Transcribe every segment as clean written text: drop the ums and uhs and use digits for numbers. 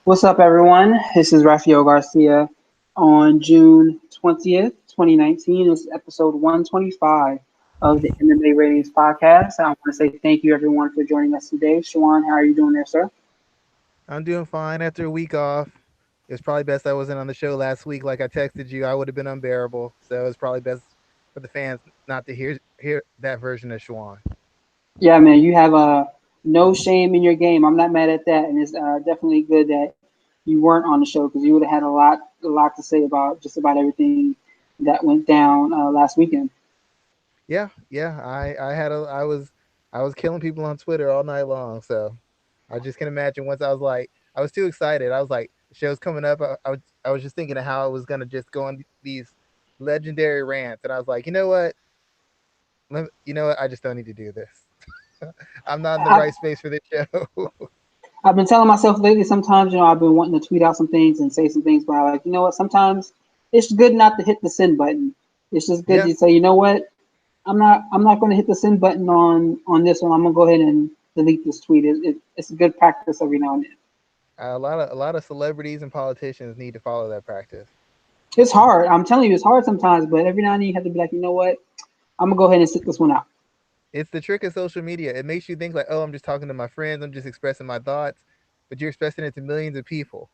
What's up, everyone? This is Raphael Garcia on June 20th, 2019. This is episode 125 of the MMA Ratings Podcast. I want to say thank you, everyone, for joining us today. Schwan, how are you doing there, sir? I'm doing fine after a week off. It's probably best I wasn't on the show last week. Like I texted you, I would have been unbearable. So it's probably best for the fans not to hear that version of Schwan. Yeah, man, you have no shame in your game. I'm not mad at that, and it's definitely good that you weren't on the show because you would have had a lot to say about just about everything that went down last weekend. Yeah. I was killing people on Twitter all night long. So I just can imagine once I was too excited. I was like, the show's coming up. I was just thinking of how I was gonna just go on these legendary rants, and I was like, you know what, I just don't need to do this. I'm not in the I, right space for this show. I've been telling myself lately, sometimes, I've been wanting to tweet out some things and say some things, but I like, you know what, sometimes it's good not to hit the send button. It's just good Yeah. to say, you know what, I'm not going to hit the send button on this one. I'm going to go ahead and delete this tweet. It's a good practice every now and then. A lot of celebrities and politicians need to follow that practice. It's hard. I'm telling you, it's hard sometimes, but every now and then you have to be like, you know what, I'm going to go ahead and sit this one out. It's the trick of social media. It makes you think like, oh, I'm just talking to my friends, I'm just expressing my thoughts, but you're expressing it to millions of people,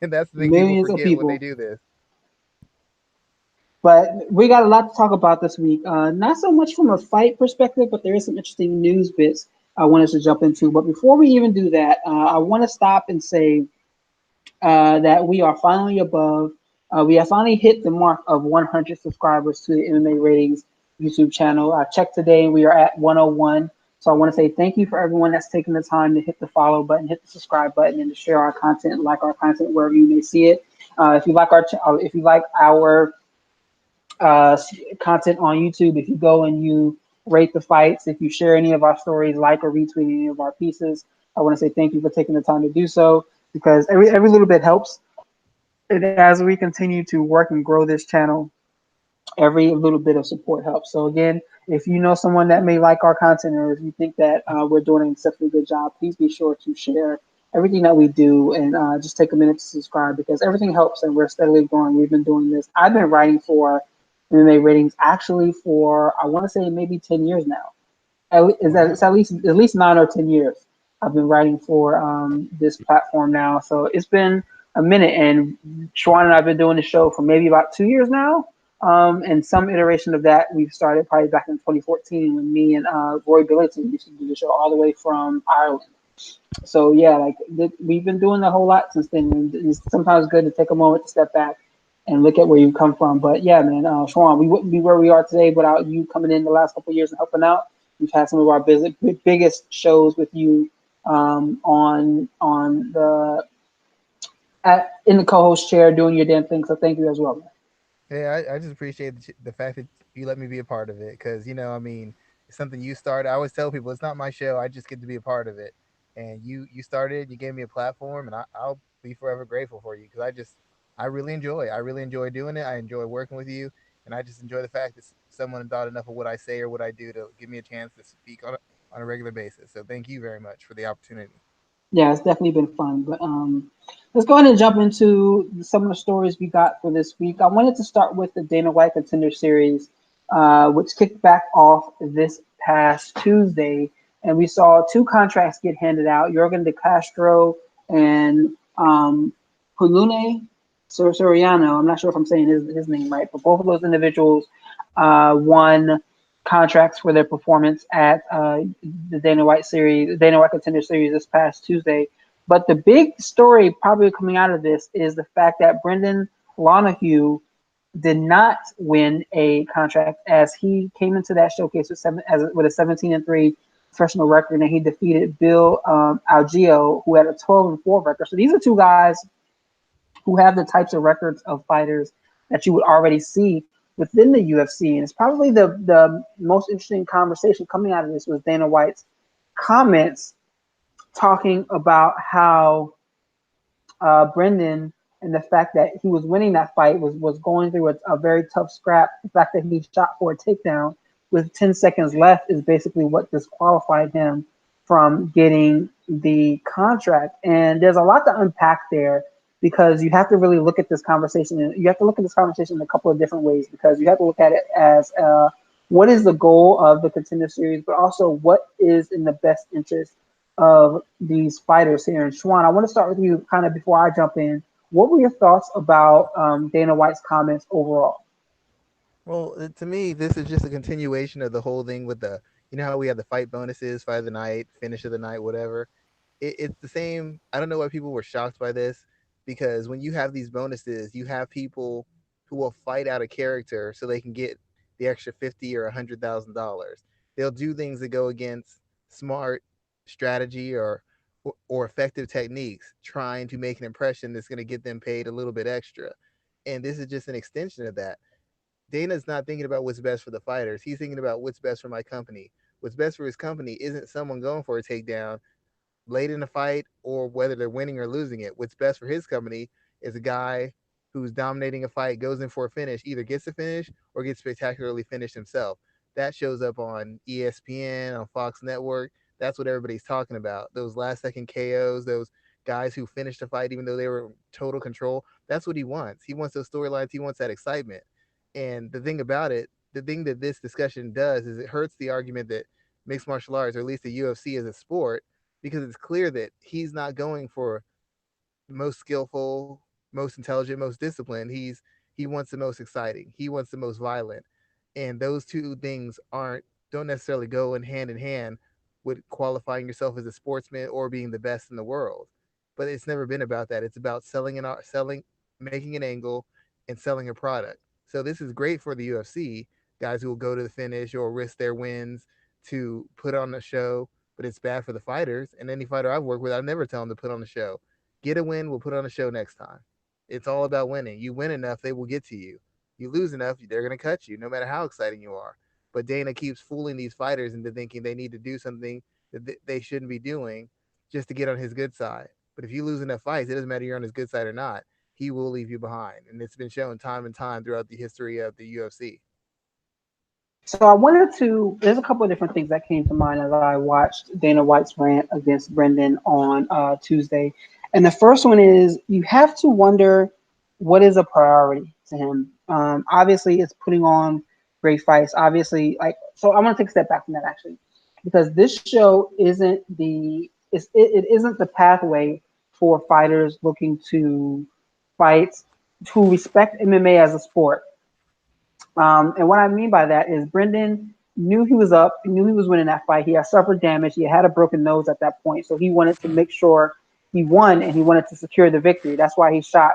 and that's the thing people Millions of forget when they people. do this. But we got a lot to talk about this week. Not so much from a fight perspective, but there is some interesting news bits I wanted to jump into. But before we even do that, I want to stop and say that we are finally above. We have finally hit the mark of 100 subscribers to the MMA Ratings YouTube channel. I checked today, and we are at 101. So I want to say thank you for everyone that's taken the time to hit the follow button, hit the subscribe button, and to share our content, like our content wherever you may see it. If you like our uh, content on YouTube. If you go and you rate the fights, if you share any of our stories, like or retweet any of our pieces, I want to say thank you for taking the time to do so because every little bit helps. And as we continue to work and grow this channel, every little bit of support helps. So again, if you know someone that may like our content or if you think that we're doing an exceptionally good job, please be sure to share everything that we do and just take a minute to subscribe because everything helps and we're steadily growing. We've been doing this. I've been writing for MMA ratings actually for I want to say maybe 10 years now. It's Wow. at least 9 or 10 years. I've been writing for this platform now, so it's been a minute. And Schwan and I've been doing the show for maybe about 2 years now. And some iteration of that we've started probably back in 2014 when me and Roy Billington used to do the show all the way from Ireland. So yeah, like we've been doing a whole lot since then. And it's sometimes good to take a moment to step back and look at where you've come from. But yeah, man, Schwan, we wouldn't be where we are today without you coming in the last couple of years and helping out. We've had some of our biggest shows with you on the in the co-host chair doing your damn thing. So thank you as well, man. Yeah, I just appreciate the fact that you let me be a part of it because I mean, it's something you started. I always tell people it's not my show. I just get to be a part of it, and you started. You gave me a platform, and I'll be forever grateful for you because I really enjoy doing it. I enjoy working with you, and I just enjoy the fact that someone thought enough of what I say or what I do to give me a chance to speak on a regular basis. So thank you very much for the opportunity. Yeah, it's definitely been fun. But let's go ahead and jump into some of the stories we got for this week. I wanted to start with the Dana White Contender Series, which kicked back off this past Tuesday, and we saw two contracts get handed out: Jorgen De Castro and Hulune Soriano. I'm not sure if I'm saying his name right, but both of those individuals won contracts for their performance at the Dana White Contender Series this past Tuesday. But the big story probably coming out of this is the fact that Brendan Lonahue did not win a contract as he came into that showcase with a 17-3 professional record, and he defeated Bill Algeo, who had a 12-4 record. So these are two guys who have the types of records of fighters that you would already see within the UFC. And it's probably the most interesting conversation coming out of this was Dana White's comments talking about how Brendan and the fact that he was winning that fight was going through a very tough scrap. The fact that he shot for a takedown with 10 seconds left is basically what disqualified him from getting the contract. And there's a lot to unpack there because you have to really look at this conversation. And you have to look at this conversation in a couple of different ways because you have to look at it as what is the goal of the Contender Series, but also what is in the best interest of these fighters here. And Schwan, I want to start with you kind of before I jump in. What were your thoughts about Dana White's comments overall? Well, to me, this is just a continuation of the whole thing with the, how we have the fight bonuses, fight of the night, finish of the night, whatever. It's the same. I don't know why people were shocked by this because when you have these bonuses, you have people who will fight out a character so they can get the extra 50 or $100,000. They'll do things that go against smart strategy or effective techniques, trying to make an impression that's going to get them paid a little bit extra. And this is just an extension of that. Dana's not thinking about what's best for the fighters. He's thinking about what's best for my company. What's best for his company isn't someone going for a takedown late in the fight or whether they're winning or losing it. What's best for his company is a guy who's dominating a fight, goes in for a finish, either gets a finish or gets spectacularly finished himself. That shows up on ESPN, on Fox Network. That's what everybody's talking about. Those last second KOs, those guys who finished the fight even though they were in total control. That's what he wants. He wants those storylines. He wants that excitement. And the thing about it, the thing that this discussion does is it hurts the argument that mixed martial arts, or at least the UFC as a sport, because it's clear that he's not going for most skillful, most intelligent, most disciplined. He wants the most exciting. He wants the most violent. And those two things aren't don't necessarily go in hand with qualifying yourself as a sportsman or being the best in the world. But it's never been about that. It's about selling, making an angle, and selling a product. So this is great for the UFC guys who will go to the finish or risk their wins to put on a show, but it's bad for the fighters. And any fighter I've worked with, I never tell them to put on a show. Get a win, we'll put on a show next time. It's all about winning. You win enough, they will get to you. You lose enough, they're going to cut you, no matter how exciting you are. But Dana keeps fooling these fighters into thinking they need to do something that they shouldn't be doing just to get on his good side. But if you lose enough fights, it doesn't matter you're on his good side or not. He will leave you behind, and it's been shown time and time throughout the history of the UFC. So I wanted to. There's a couple of different things that came to mind as I watched Dana White's rant against Brendan on Tuesday, and the first one is you have to wonder what is a priority to him. Obviously, it's putting on great fights. Obviously, like so, I want to take a step back from that actually, because this show it isn't the pathway for fighters looking to fight who respect MMA as a sport. And what I mean by that is Brendan knew he was up, he knew he was winning that fight. He had suffered damage. He had a broken nose at that point. So he wanted to make sure he won and he wanted to secure the victory. That's why he shot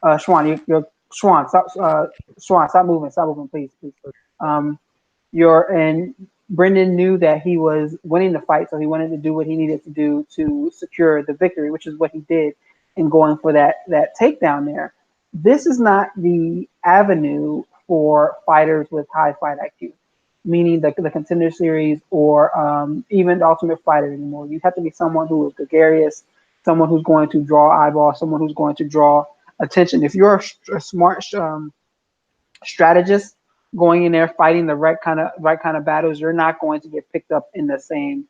Schwan. You're Schwan, stop moving, please, please. Um, and Brendan knew that he was winning the fight, so he wanted to do what he needed to do to secure the victory, which is what he did in going for that takedown there. This is not the avenue for fighters with high fight IQ, meaning the Contender Series or even the Ultimate Fighter anymore. You have to be someone who is gregarious, someone who's going to draw eyeballs, someone who's going to draw attention. If you're a smart strategist going in there fighting the right kind of battles, you're not going to get picked up in the same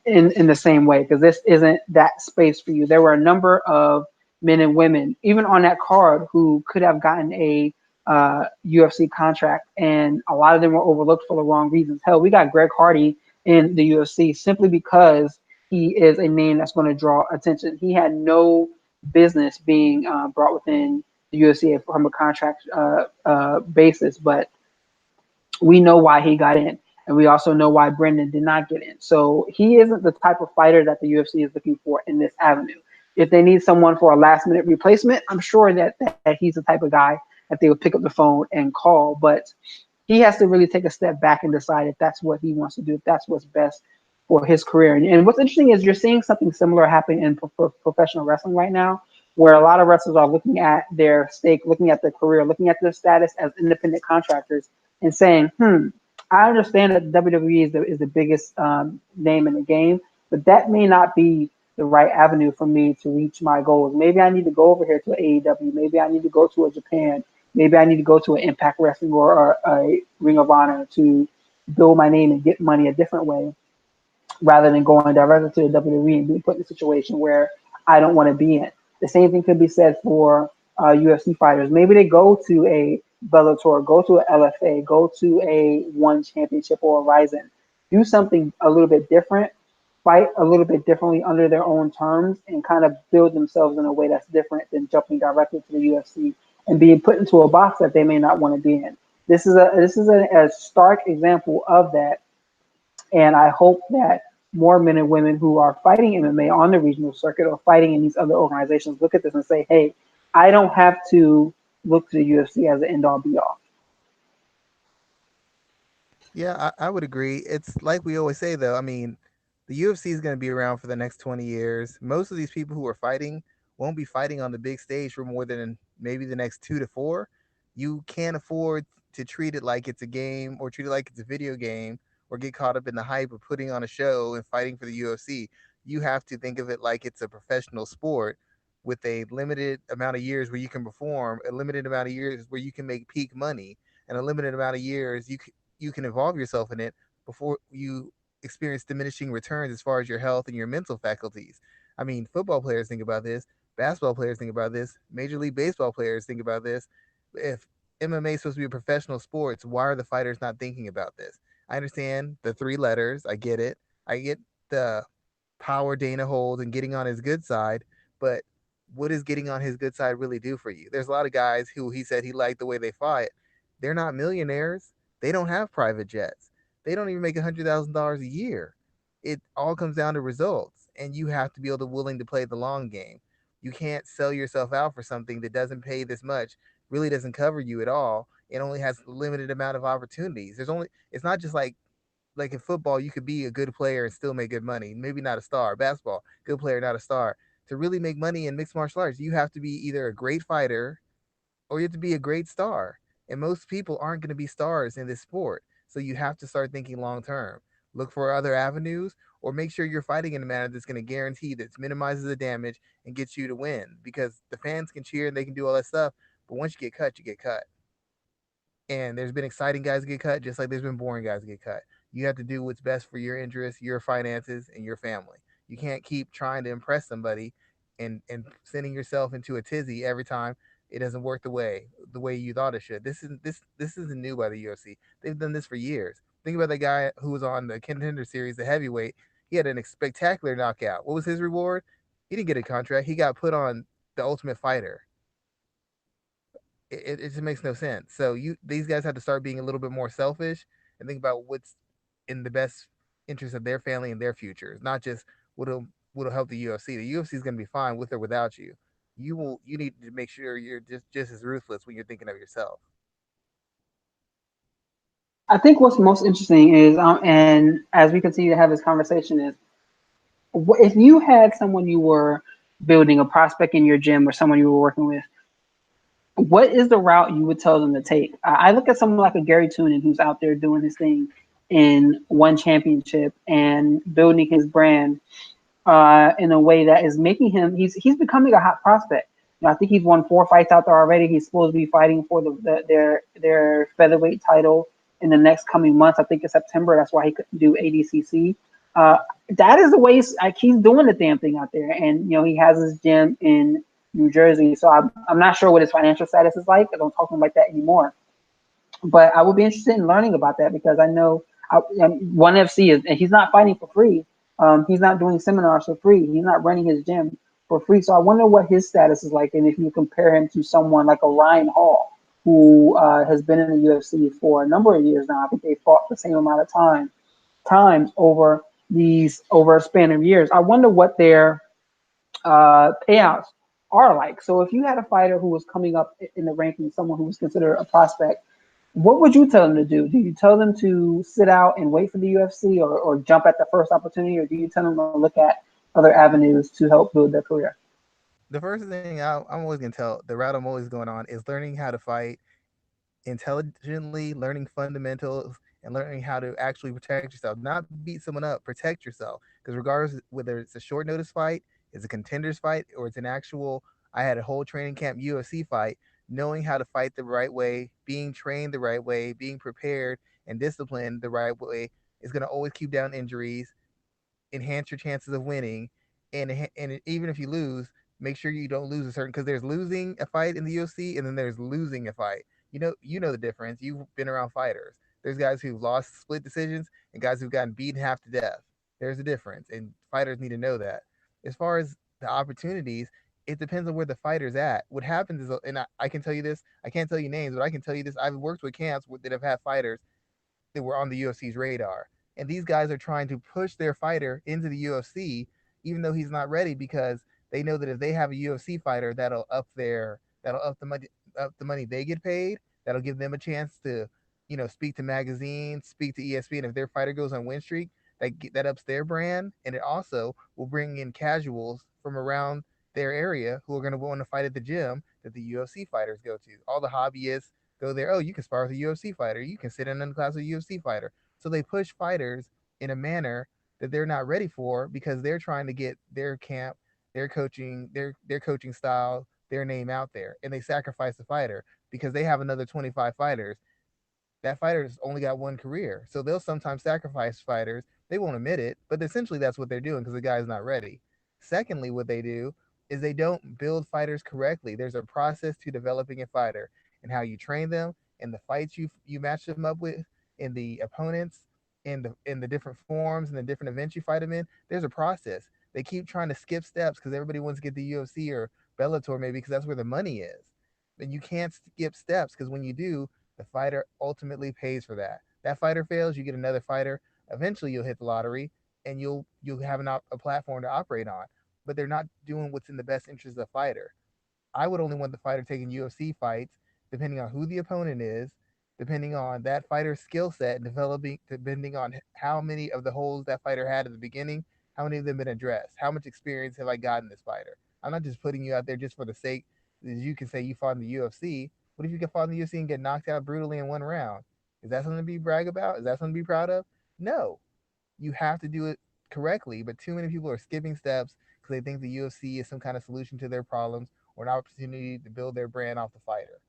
in the same way because this isn't that space for you. There were a number of men and women, even on that card, who could have gotten a UFC contract, and a lot of them were overlooked for the wrong reasons. Hell, we got Greg Hardy in the UFC simply because he is a name that's going to draw attention. He had no business being brought within the UFC from a contract basis, but we know why he got in. And we also know why Brendan did not get in. So he isn't the type of fighter that the UFC is looking for in this avenue. If they need someone for a last minute replacement, I'm sure that he's the type of guy that they would pick up the phone and call. But he has to really take a step back and decide if that's what he wants to do, if that's what's best for his career. And what's interesting is you're seeing something similar happen in professional wrestling right now, where a lot of wrestlers are looking at their stake, looking at their career, looking at their status as independent contractors and saying, I understand that WWE is the biggest name in the game, but that may not be the right avenue for me to reach my goals. Maybe I need to go over here to AEW. Maybe I need to go to a Japan. Maybe I need to go to an Impact Wrestling or a Ring of Honor to build my name and get money a different way. rather than going directly to the WWE and being put in a situation where I don't want to be in. The same thing could be said for UFC fighters. Maybe they go to a Bellator, go to a LFA, go to a One Championship or a Ryzen, do something a little bit different, fight a little bit differently under their own terms, and kind of build themselves in a way that's different than jumping directly to the UFC and being put into a box that they may not want to be in. This is a stark example of that, and I hope that more men and women who are fighting MMA on the regional circuit or fighting in these other organizations look at this and say, hey, I don't have to look to the UFC as the end all be all. Yeah, I would agree. It's like we always say, though. I mean, the UFC is going to be around for the next 20 years. Most of these people who are fighting won't be fighting on the big stage for more than maybe the next 2 to 4. You can't afford to treat it like it's a game or treat it like it's a video game or get caught up in the hype of putting on a show and fighting for the UFC. You have to think of it like it's a professional sport with a limited amount of years where you can perform, a limited amount of years where you can make peak money, and a limited amount of years you can involve yourself in it before you experience diminishing returns as far as your health and your mental faculties. I mean, football players think about this, basketball players think about this, Major League Baseball players think about this. If MMA is supposed to be a professional sport, why are the fighters not thinking about this? I understand the 3 letters. I get it. I get the power Dana holds and getting on his good side, but what does getting on his good side really do for you? There's a lot of guys who he said he liked the way they fight. They're not millionaires. They don't have private jets. They don't even make $100,000 a year. It all comes down to results, and you have to be able to willing to play the long game. You can't sell yourself out for something that doesn't pay this much, really doesn't cover you at all. It only has a limited amount of opportunities. There's only it's not just like in football, you could be a good player and still make good money. Maybe not a star. Basketball, good player, not a star. To really make money in mixed martial arts, you have to be either a great fighter or you have to be a great star. And most people aren't going to be stars in this sport. So you have to start thinking long term. Look for other avenues or make sure you're fighting in a manner that's going to guarantee that minimizes the damage and gets you to win. Because the fans can cheer and they can do all that stuff. But once you get cut, you get cut. And there's been exciting guys get cut, just like there's been boring guys get cut. You have to do what's best for your interests, your finances, and your family. You can't keep trying to impress somebody and sending yourself into a tizzy every time it doesn't work the way you thought it should. This isn't new by the UFC. They've done this for years. Think about the guy who was on the Contender Series, the heavyweight. He had an spectacular knockout. What was his reward? He didn't get a contract. He got put on the Ultimate Fighter. It just makes no sense. So you these guys have to start being a little bit more selfish and think about what's in the best interest of their family and their futures, not just what'll help the UFC. The UFC is going to be fine with or without you. You need to make sure you're just as ruthless when you're thinking of yourself. I think what's most interesting is, and as we continue to have this conversation, is if you had someone you were building a prospect in your gym or someone you were working with, what is the route you would tell them to take? I look at someone like a Gary Toonin who's out there doing his thing in One Championship and building his brand in a way that is making him he's becoming a hot prospect. You know, I think he's won 4 fights out there already. He's supposed to be fighting for their featherweight title in the next coming months. I think in September. That's why he couldn't do ADCC. Uh, that is the way like he's doing the damn thing out there, and you know he has his gym in New Jersey. So I'm not sure what his financial status is like. I don't talk to him like that anymore. But I would be interested in learning about that because I know One FC is, and he's not fighting for free. He's not doing seminars for free. He's not running his gym for free. So I wonder what his status is like, and if you compare him to someone like a Ryan Hall, who has been in the UFC for a number of years now. I think they fought the same amount of times over a span of years. I wonder what their payouts are like. So if you had a fighter who was coming up in the rankings, someone who was considered a prospect, what would you tell them to do? Do you tell them to sit out and wait for the UFC or jump at the first opportunity, or do you tell them to look at other avenues to help build their career? The first thing I'm always gonna tell the route I'm always going on is learning how to fight intelligently, learning fundamentals, and learning how to actually protect yourself. Not beat someone up, protect yourself. Because regardless whether it's a short notice fight, it's a contenders fight, or it's an actual I had a whole training camp UFC fight, knowing how to fight the right way, being trained the right way, being prepared and disciplined the right way is gonna always keep down injuries enhance your chances of winning, and even if you lose, make sure you don't lose a certain, because there's losing a fight in the UFC and then there's losing a fight. You know the difference. You've been around fighters. There's guys who've lost split decisions and guys who've gotten beaten half to death. There's a difference, and fighters need to know that. As far as the opportunities, it depends on where the fighter's at. What happens is, and I can tell you this, I can't tell you names, but I can tell you this. I've worked with camps that have had fighters that were on the UFC's radar. And these guys are trying to push their fighter into the UFC, even though he's not ready, because they know that if they have a UFC fighter, that'll up the money they get paid. That'll give them a chance to, speak to magazines, speak to ESPN. If their fighter goes on win streak, that ups their brand, and it also will bring in casuals from around their area who are going to want to fight at the gym that the UFC fighters go to. All the hobbyists go there. Oh, you can spar with a UFC fighter. You can sit in a class with a UFC fighter. So they push fighters in a manner that they're not ready for, because they're trying to get their camp, their coaching style, their name out there, and they sacrifice the fighter because they have another 25 fighters. That fighter's only got one career. So they'll sometimes sacrifice fighters. They won't admit it, but essentially that's what they're doing because the guy's not ready. Secondly, what they do is they don't build fighters correctly. There's a process to developing a fighter and how you train them and the fights you match them up with and the opponents in the different forms and the different events you fight them in. There's a process. They keep trying to skip steps because everybody wants to get the UFC or Bellator maybe because that's where the money is. But you can't skip steps because when you do, the fighter ultimately pays for that. That fighter fails, you get another fighter. Eventually, you'll hit the lottery, and you'll have a platform to operate on. But they're not doing what's in the best interest of the fighter. I would only want the fighter taking UFC fights, depending on who the opponent is, depending on that fighter's skill set, and developing, depending on how many of the holes that fighter had at the beginning, how many of them been addressed, how much experience have I gotten this fighter. I'm not just putting you out there just for the sake that you can say you fought in the UFC. What if you get fought in the UFC and get knocked out brutally in one round? Is that something to be brag about? Is that something to be proud of? No. You have to do it correctly, but too many people are skipping steps because they think the UFC is some kind of solution to their problems or an opportunity to build their brand off the fighter.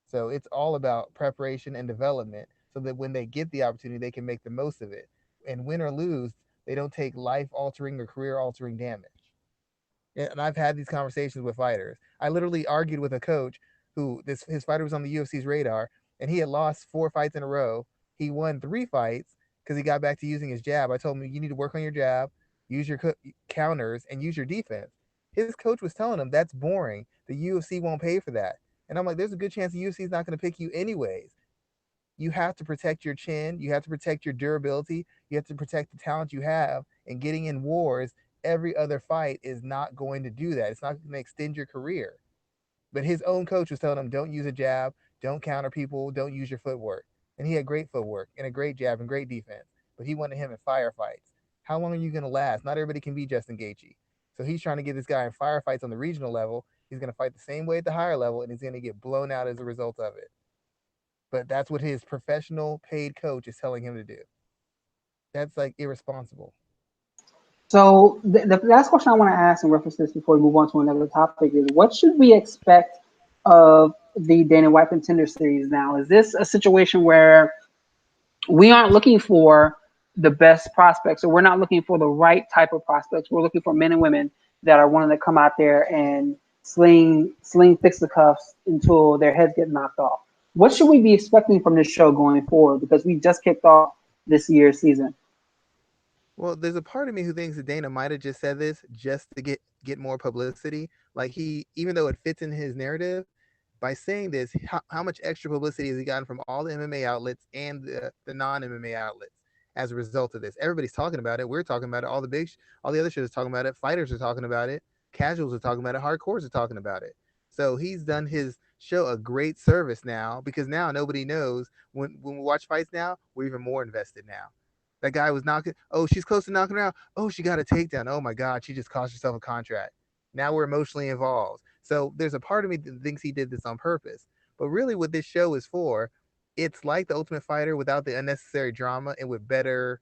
So it's all about preparation and development so that when they get the opportunity, they can make the most of it. And win or lose, they don't take life altering or career altering damage. And I've had these conversations with fighters. I literally argued with a coach who his fighter was on the UFC's radar, and he had lost 4 fights in a row. He won 3 fights because he got back to using his jab. I told him you need to work on your jab, use your counters, and use your defense. His coach was telling him that's boring. The UFC won't pay for that. And I'm like, there's a good chance the UFC is not going to pick you anyways. You have to protect your chin. You have to protect your durability. You have to protect the talent you have. And getting in wars every other fight is not going to do that. It's not going to extend your career. But his own coach was telling him, don't use a jab, don't counter people, don't use your footwork. And he had great footwork and a great jab and great defense. But he wanted him in firefights. How long are you going to last? Not everybody can be Justin Gaethje. So he's trying to get this guy in firefights on the regional level. He's going to fight the same way at the higher level, and he's going to get blown out as a result of it. But that's what his professional paid coach is telling him to do. That's like irresponsible. So the last question I want to ask in reference to this before we move on to another topic is, what should we expect of the Dana White Contender Series now? Is this a situation where we aren't looking for the best prospects, or we're not looking for the right type of prospects? We're looking for men and women that are wanting to come out there and sling fisticuffs until their heads get knocked off. What should we be expecting from this show going forward? Because we just kicked off this year's season. Well, there's a part of me who thinks that Dana might have just said this just to get more publicity. Like even though it fits in his narrative, by saying this, how much extra publicity has he gotten from all the MMA outlets and the non MMA outlets as a result of this? Everybody's talking about it. We're talking about it. All the other shows are talking about it. Fighters are talking about it. Casuals are talking about it. Hardcores are talking about it. So he's done his show a great service now, because now nobody knows. When we watch fights now, we're even more invested now. That guy was knocking. Oh, she's close to knocking her out. Oh, she got a takedown. Oh my God, she just cost herself a contract. Now we're emotionally involved. So there's a part of me that thinks he did this on purpose. But really, what this show is for, it's like the Ultimate Fighter without the unnecessary drama and with better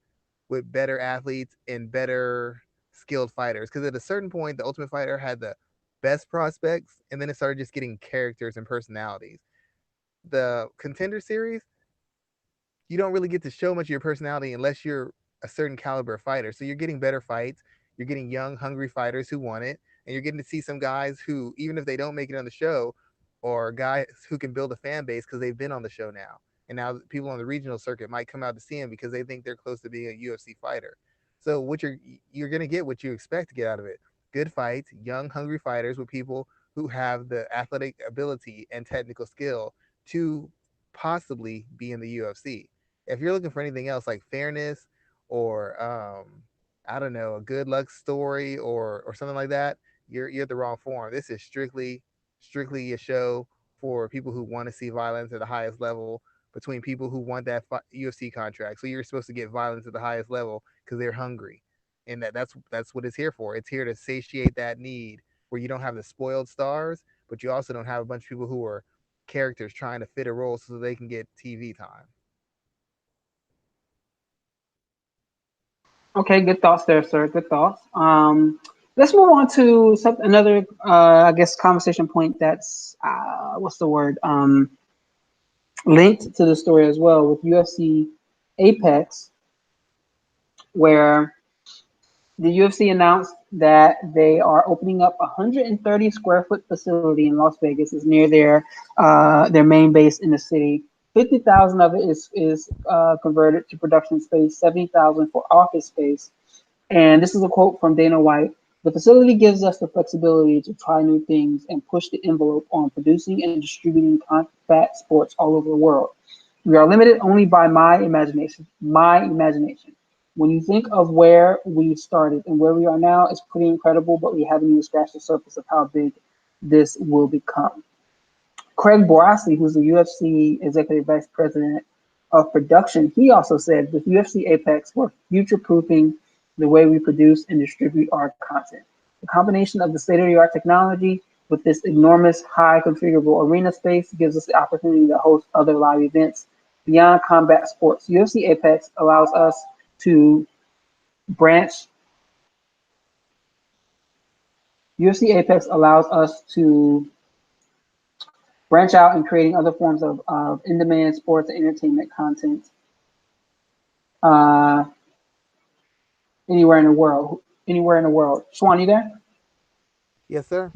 athletes and better skilled fighters. Because at a certain point, the Ultimate Fighter had the best prospects, and then it started just getting characters and personalities. The Contender Series, you don't really get to show much of your personality unless you're a certain caliber of fighter. So you're getting better fights. You're getting young, hungry fighters who want it, and you're getting to see some guys who, even if they don't make it on the show, or guys who can build a fan base because they've been on the show now. And now people on the regional circuit might come out to see him because they think they're close to being a UFC fighter. So what you're gonna get what you expect to get out of it. Good fights, young, hungry fighters with people who have the athletic ability and technical skill to possibly be in the UFC. If you're looking for anything else like fairness or I don't know, a good luck story or something like that, you're at the wrong forum. This is strictly a show for people who want to see violence at the highest level between people who want that UFC contract. So you're supposed to get violence at the highest level because they're hungry, and that's what it's here for. It's here to satiate that need where you don't have the spoiled stars, but you also don't have a bunch of people who are characters trying to fit a role so they can get TV time. Okay, good thoughts there, sir. Good thoughts. Let's move on to another, I guess, conversation point that's what's the word? Linked to the story as well with UFC Apex, where the UFC announced that they are opening up a 130 square foot facility in Las Vegas. It's near their main base in the city. 50,000 of it is converted to production space. 70,000 for office space. And this is a quote from Dana White. The facility gives us the flexibility to try new things and push the envelope on producing and distributing combat sports all over the world. We are limited only by my imagination. My imagination. When you think of where we started and where we are now, it's pretty incredible, but we haven't even scratched the surface of how big this will become. Craig Borasley, who's the UFC executive vice president of production, he also said with UFC Apex, we're future proofing the way we produce and distribute our content. The combination of the state of the art technology with this enormous, high configurable arena space gives us the opportunity to host other live events beyond combat sports. UFC Apex allows us to branch. UFC Apex allows us to branch out in creating other forms of in-demand sports and entertainment content uh, anywhere in the world. Anywhere in the world. Schwan, you there? Yes, sir.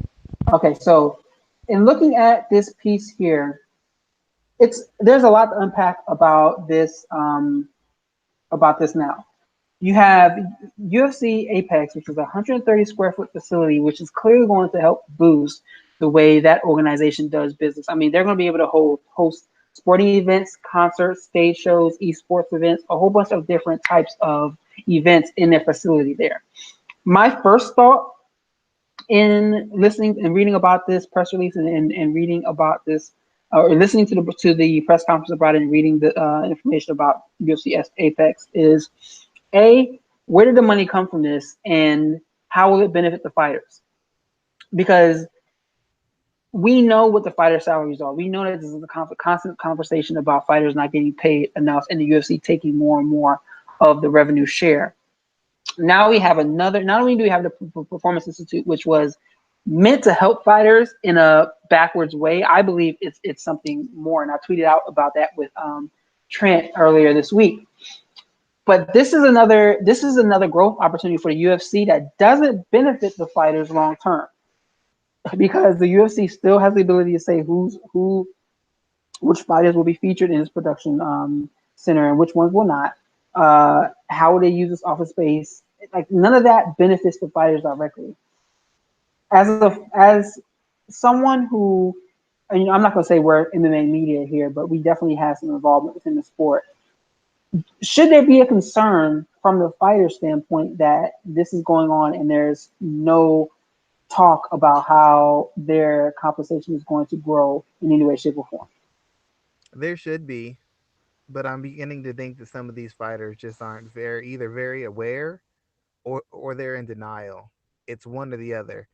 Okay, so in looking at this piece here, it's there's a lot to unpack about this now. You have UFC Apex, which is a 130 square foot facility, which is clearly going to help boost the way that organization does business. I mean, they're going to be able to host sporting events, concerts, stage shows, esports events, a whole bunch of different types of events in their facility there. My first thought in listening and reading about this press release and reading about this or listening to the press conference about it and reading the information about UFC Apex is a, where did the money come from this, and how will it benefit the fighters? Because we know what the fighter salaries are. We know that this is a constant conversation about fighters not getting paid enough, and the UFC taking more and more of the revenue share. Now we have another. Not only do we have the Performance Institute, which was meant to help fighters in a backwards way, I believe it's something more. And I tweeted out about that with Trent earlier this week. But this is another growth opportunity for the UFC that doesn't benefit the fighters long term, because the UFC still has the ability to say which fighters will be featured in its production center and which ones will not. How will they use this office space? Like, none of that benefits the fighters directly. As someone who, I'm not going to say we're MMA media here, but we definitely have some involvement within the sport. Should there be a concern from the fighter standpoint that this is going on and there's no talk about how their compensation is going to grow in any way, shape, or form? There should be, but I'm beginning to think that some of these fighters just aren't very aware or they're in denial. It's one or the other.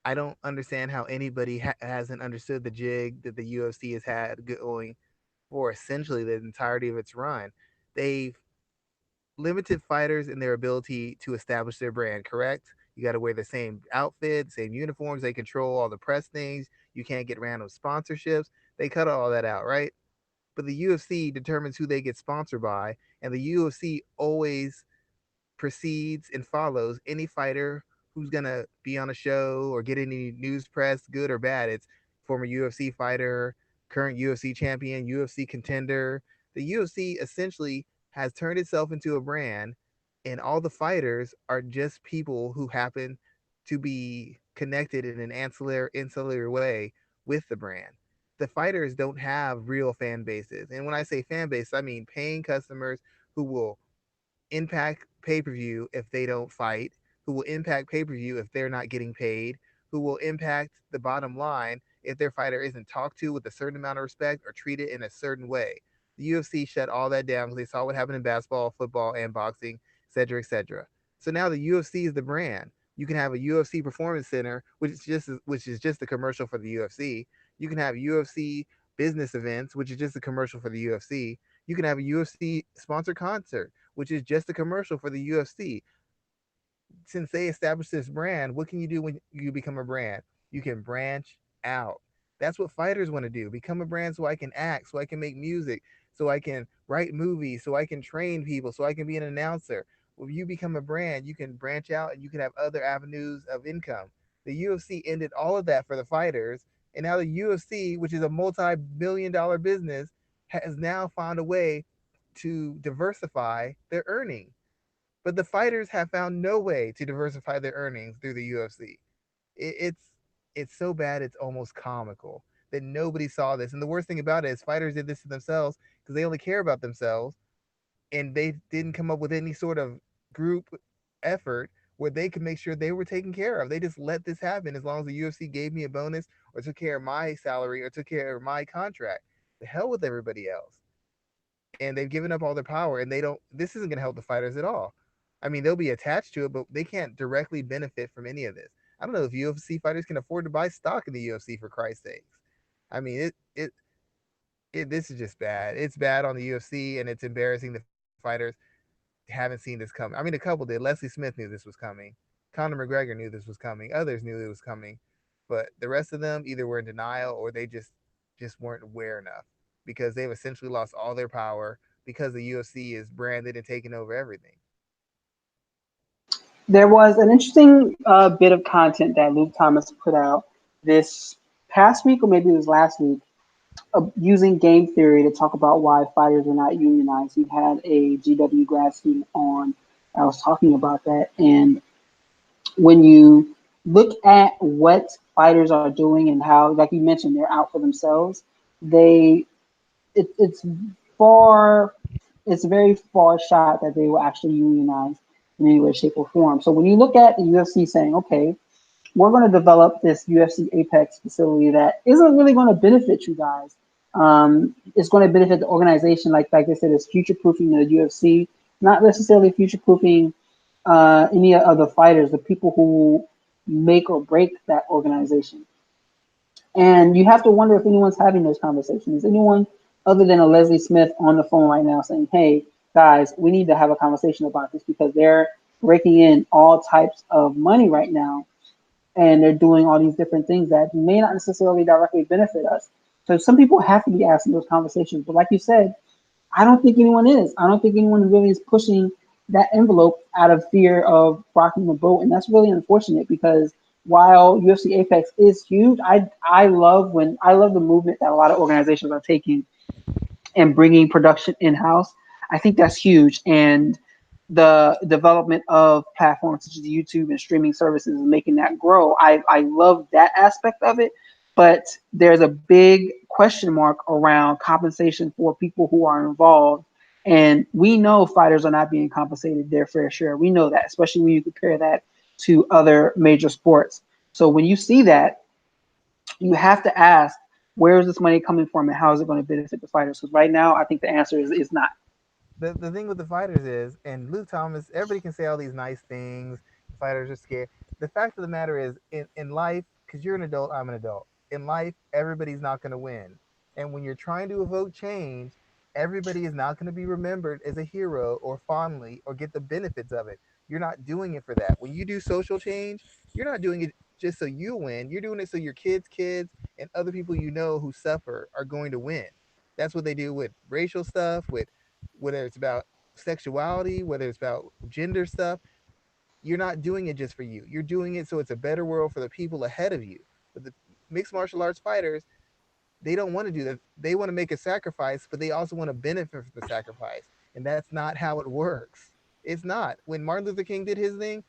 I don't understand how anybody hasn't understood the jig that the UFC has had going for essentially the entirety of its run. They've limited fighters in their ability to establish their brand, correct? You got to wear the same outfit, same uniforms. They control all the press things. You can't get random sponsorships. They cut all that out, right? But the UFC determines who they get sponsored by, and the UFC always precedes and follows any fighter who's gonna be on a show or get any news press, good or bad. It's former UFC fighter, current UFC champion, UFC contender. The UFC essentially has turned itself into a brand, and all the fighters are just people who happen to be connected in an ancillary way with the brand. The fighters don't have real fan bases, and when I say fan base, I mean paying customers who will impact pay per view if they don't fight, who will impact pay per view if they're not getting paid, who will impact the bottom line if their fighter isn't talked to with a certain amount of respect or treated in a certain way. The UFC shut all that down because they saw what happened in basketball, football, and boxing, etc., etc. So now the UFC is the brand. You can have a UFC performance center, which is just a commercial for the UFC. You can have UFC business events, which is just a commercial for the UFC. You can have a UFC sponsored concert, which is just a commercial for the UFC. Since they established this brand, what can you do when you become a brand? You can branch out. That's what fighters want to do. Become a brand so I can act, so I can make music, so I can write movies, so I can train people, so I can be an announcer. When you become a brand, you can branch out and you can have other avenues of income. The UFC ended all of that for the fighters, and now the UFC, which is a multi-million-dollar business, has now found a way to diversify their earning. But the fighters have found no way to diversify their earnings through the UFC. It's so bad it's almost comical that nobody saw this. And the worst thing about it is fighters did this to themselves because they only care about themselves, and they didn't come up with any sort of group effort where they could make sure they were taken care of. They just let this happen as long as the UFC gave me a bonus or took care of my salary or took care of my contract. The hell with everybody else. And they've given up all their power, and they don't this isn't going to help the fighters at all. I mean, they'll be attached to it, but they can't directly benefit from any of this. I don't know if UFC fighters can afford to buy stock in the UFC, for Christ's sakes. I mean, this is just bad. It's bad on the UFC, and it's embarrassing the fighters haven't seen this coming. I mean, a couple did. Leslie Smith knew this was coming. Conor McGregor knew this was coming. Others knew it was coming, but the rest of them either were in denial or they just weren't aware enough because they've essentially lost all their power because the UFC is branded and taken over everything. There was an interesting bit of content that Luke Thomas put out this past week, or maybe it was last week, using game theory to talk about why fighters are not unionized. He had a GW grad student on. I was talking about that, and when you look at what fighters are doing and how, like you mentioned, they're out for themselves, they it's far it's very far shot that they will actually unionize in any way, shape, or form. So when you look at the UFC saying, okay, we're going to develop this UFC Apex facility that isn't really going to benefit you guys. It's going to benefit the organization, like I said, it's future proofing the UFC, not necessarily future proofing any of the fighters, the people who make or break that organization. And you have to wonder if anyone's having those conversations. Is anyone other than a Leslie Smith on the phone right now saying, hey, guys, we need to have a conversation about this because they're raking in all types of money right now and they're doing all these different things that may not necessarily directly benefit us. So some people have to be asking those conversations. But like you said, I don't think anyone is. I don't think anyone really is pushing that envelope out of fear of rocking the boat, and that's really unfortunate because while UFC Apex is huge, I love the movement that a lot of organizations are taking and bringing production in house. I think that's huge, and the development of platforms such as YouTube and streaming services and making that grow. I love that aspect of it, but there's a big question mark around compensation for people who are involved. And we know fighters are not being compensated their fair share. We know that, especially when you compare that to other major sports. So when you see that, you have to ask, where is this money coming from and how is it going to benefit the fighters? Because right now, I think the answer is not. The thing with the fighters is, and Luke Thomas, everybody can say all these nice things. The fighters are scared. The fact of the matter is, in life, because you're an adult, I'm an adult. In life, everybody's not going to win. And when you're trying to evoke change, everybody is not going to be remembered as a hero or fondly or get the benefits of it. You're not doing it for that. When you do social change, you're not doing it just so you win. You're doing it so your kids, and other people you know who suffer are going to win. That's what they do with racial stuff, with whether it's about sexuality, whether it's about gender stuff, you're not doing it just for you. You're doing it so it's a better world for the people ahead of you. But the mixed martial arts fighters, they don't want to do that. They want to make a sacrifice, but they also want to benefit from the sacrifice. And that's not how it works. It's not. When Martin Luther King did his thing,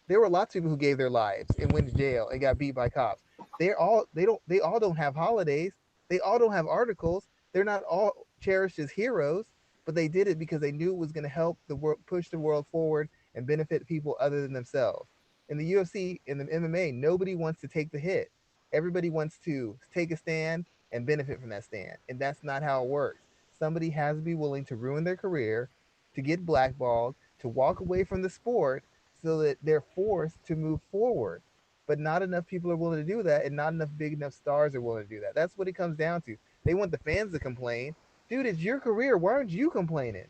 there were lots of people who gave their lives and went to jail and got beat by cops. They all don't have holidays. They all don't have articles. They're not all cherished as heroes, but they did it because they knew it was going to help the world, push the world forward and benefit people other than themselves. In the UFC, in the MMA, nobody wants to take the hit. Everybody wants to take a stand and benefit from that stand, and that's not how it works. Somebody has to be willing to ruin their career, to get blackballed, to walk away from the sport so that they're forced to move forward. But not enough people are willing to do that, and not enough big enough stars are willing to do that. That's what it comes down to. They want the fans to complain. Dude, it's your career. Why aren't you complaining?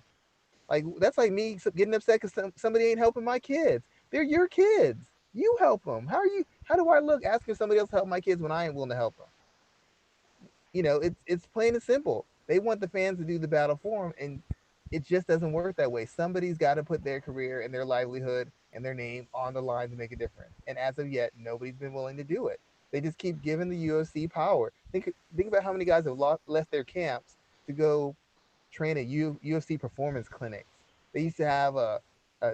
Like, that's like me getting upset because somebody ain't helping my kids. They're your kids. You help them. How are you? How do I look asking somebody else to help my kids when I ain't willing to help them? It's plain and simple. They want the fans to do the battle for them, and it just doesn't work that way. Somebody's got to put their career and their livelihood and their name on the line to make a difference. And as of yet, nobody's been willing to do it. They just keep giving the UFC power. Think about how many guys have left their camps to go train at UFC performance clinics. They used to have a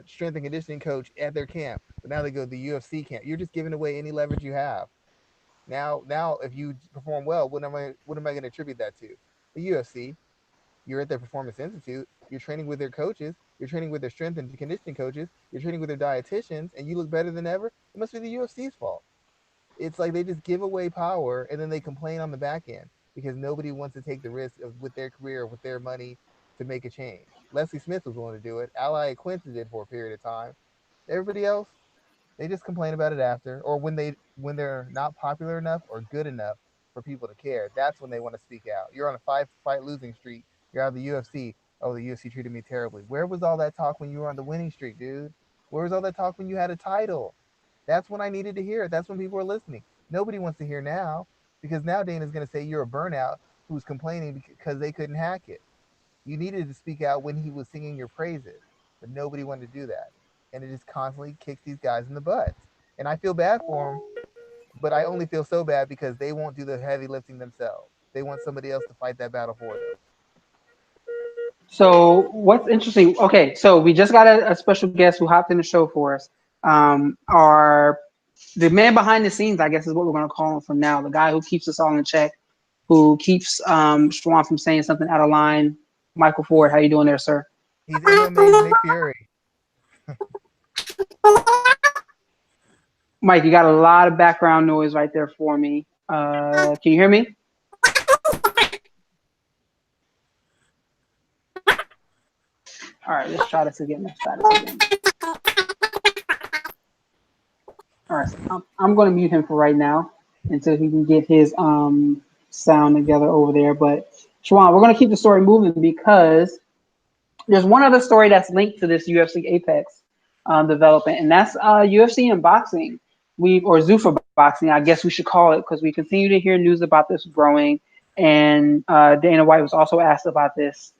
strength and conditioning coach at their camp, but now they go to the UFC camp. You're just giving away any leverage you have. Now, if you perform well, what am I going to attribute that to? The UFC. You're at their performance institute. You're training with their coaches. You're training with their strength and conditioning coaches. You're training with their dietitians, and you look better than ever. It must be the UFC's fault. It's like they just give away power and then they complain on the back end because nobody wants to take the risk of with their career, with their money, to make a change. Leslie Smith was willing to do it. Ally Quinton did for a period of time. Everybody else, they just complain about it after, or when they're not popular enough or good enough for people to care. That's when they want to speak out. You're on a fight losing streak. You're out of the UFC. Oh, the UFC treated me terribly. Where was all that talk when you were on the winning streak, dude? Where was all that talk when you had a title? That's when I needed to hear it. That's when people were listening. Nobody wants to hear now because now Dana's going to say you're a burnout who's complaining because they couldn't hack it. You needed to speak out when he was singing your praises, but nobody wanted to do that. And it just constantly kicks these guys in the butts. And I feel bad for them, but I only feel so bad because they won't do the heavy lifting themselves. They want somebody else to fight that battle for them. So what's interesting? Okay, so we just got a special guest who hopped in the show for us. Our the man behind the scenes, I guess, is what we're going to call him from now. The guy who keeps us all in check, who keeps Schwan from saying something out of line. Michael Ford, how you doing there, sir? He's MMA's Nick Fury. Mike, you got a lot of background noise right there for me. Can you hear me? All right, let's try this again. Let's try this again. All right, so I'm going to mute him for right now until he can get his sound together over there. But Schwan, we're going to keep the story moving because there's one other story that's linked to this UFC Apex development, and that's UFC and boxing. Or Zuffa boxing, I guess we should call it, because we continue to hear news about this growing. And Dana White was also asked about this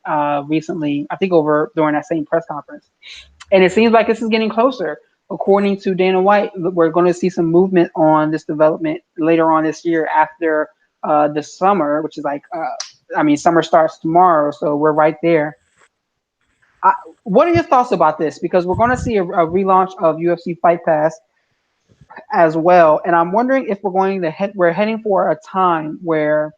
recently, I think over during that same press conference. And it seems like this is getting closer. According to Dana White, we're going to see some movement on this development later on this year after the summer, which is like, summer starts tomorrow, so we're right there. What are your thoughts about this? Because we're going to see a relaunch of UFC Fight Pass as well, and I'm wondering if we're heading for a time where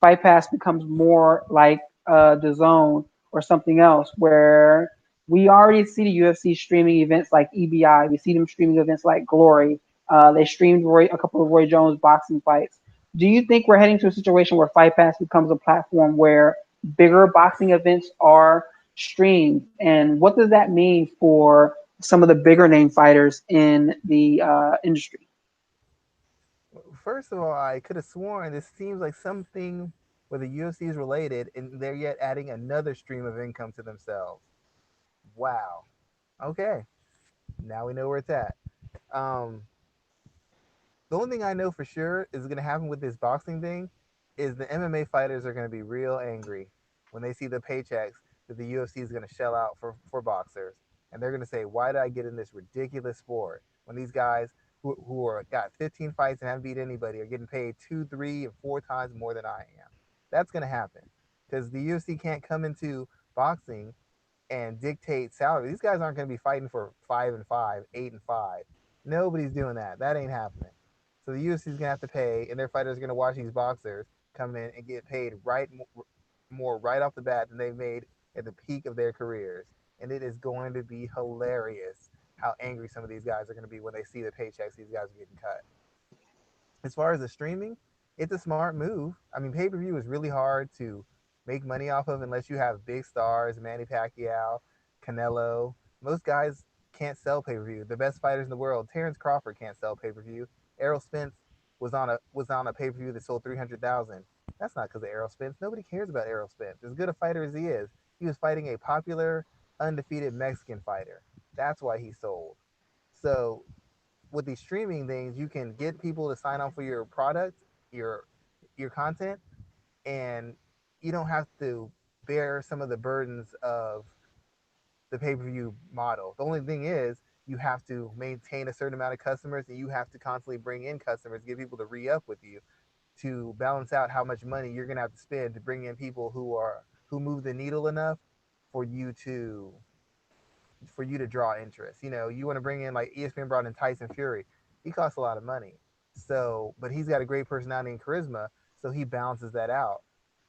Fight Pass becomes more like the Zone or something else, where we already see the UFC streaming events like EBI. We see them streaming events like Glory. They streamed a couple of Roy Jones boxing fights. Do you think we're heading to a situation where Fight Pass becomes a platform where bigger boxing events are streamed? And what does that mean for some of the bigger name fighters in the industry? First of all, I could have sworn this seems like something where the UFC is related and they're yet adding another stream of income to themselves. Wow. Okay. Now we know where it's at. Um, the only thing I know for sure is going to happen with this boxing thing is the MMA fighters are going to be real angry when they see the paychecks that the UFC is going to shell out for boxers, and they're going to say, "Why did I get in this ridiculous sport when these guys who are got 15 fights and haven't beat anybody are getting paid two, three, and four times more than I am?" That's going to happen because the UFC can't come into boxing and dictate salary. These guys aren't going to be fighting for 5-5, 8-5. Nobody's doing that. That ain't happening. So the UFC is going to have to pay, and their fighters are going to watch these boxers come in and get paid more right off the bat than they've made at the peak of their careers. And it is going to be hilarious how angry some of these guys are going to be when they see the paychecks these guys are getting cut. As far as the streaming, it's a smart move. I mean, pay per view is really hard to make money off of unless you have big stars, Manny Pacquiao, Canelo. Most guys can't sell pay per view. The best fighters in the world, Terrence Crawford can't sell pay per view. Errol Spence was on a pay per view that sold 300,000. That's not because of Errol Spence. Nobody cares about Errol Spence. As good a fighter as he was fighting a popular, undefeated Mexican fighter. That's why he sold. So with these streaming things, you can get people to sign on for your product, your your content, and you don't have to bear some of the burdens of the pay-per-view model. The only thing is you have to maintain a certain amount of customers and you have to constantly bring in customers, get people to re-up with you to balance out how much money you're going to have to spend to bring in people who move the needle enough for you to draw interest. You know, you want to bring in like ESPN brought in Tyson Fury. He costs a lot of money. So, but he's got a great personality and charisma, so he balances that out.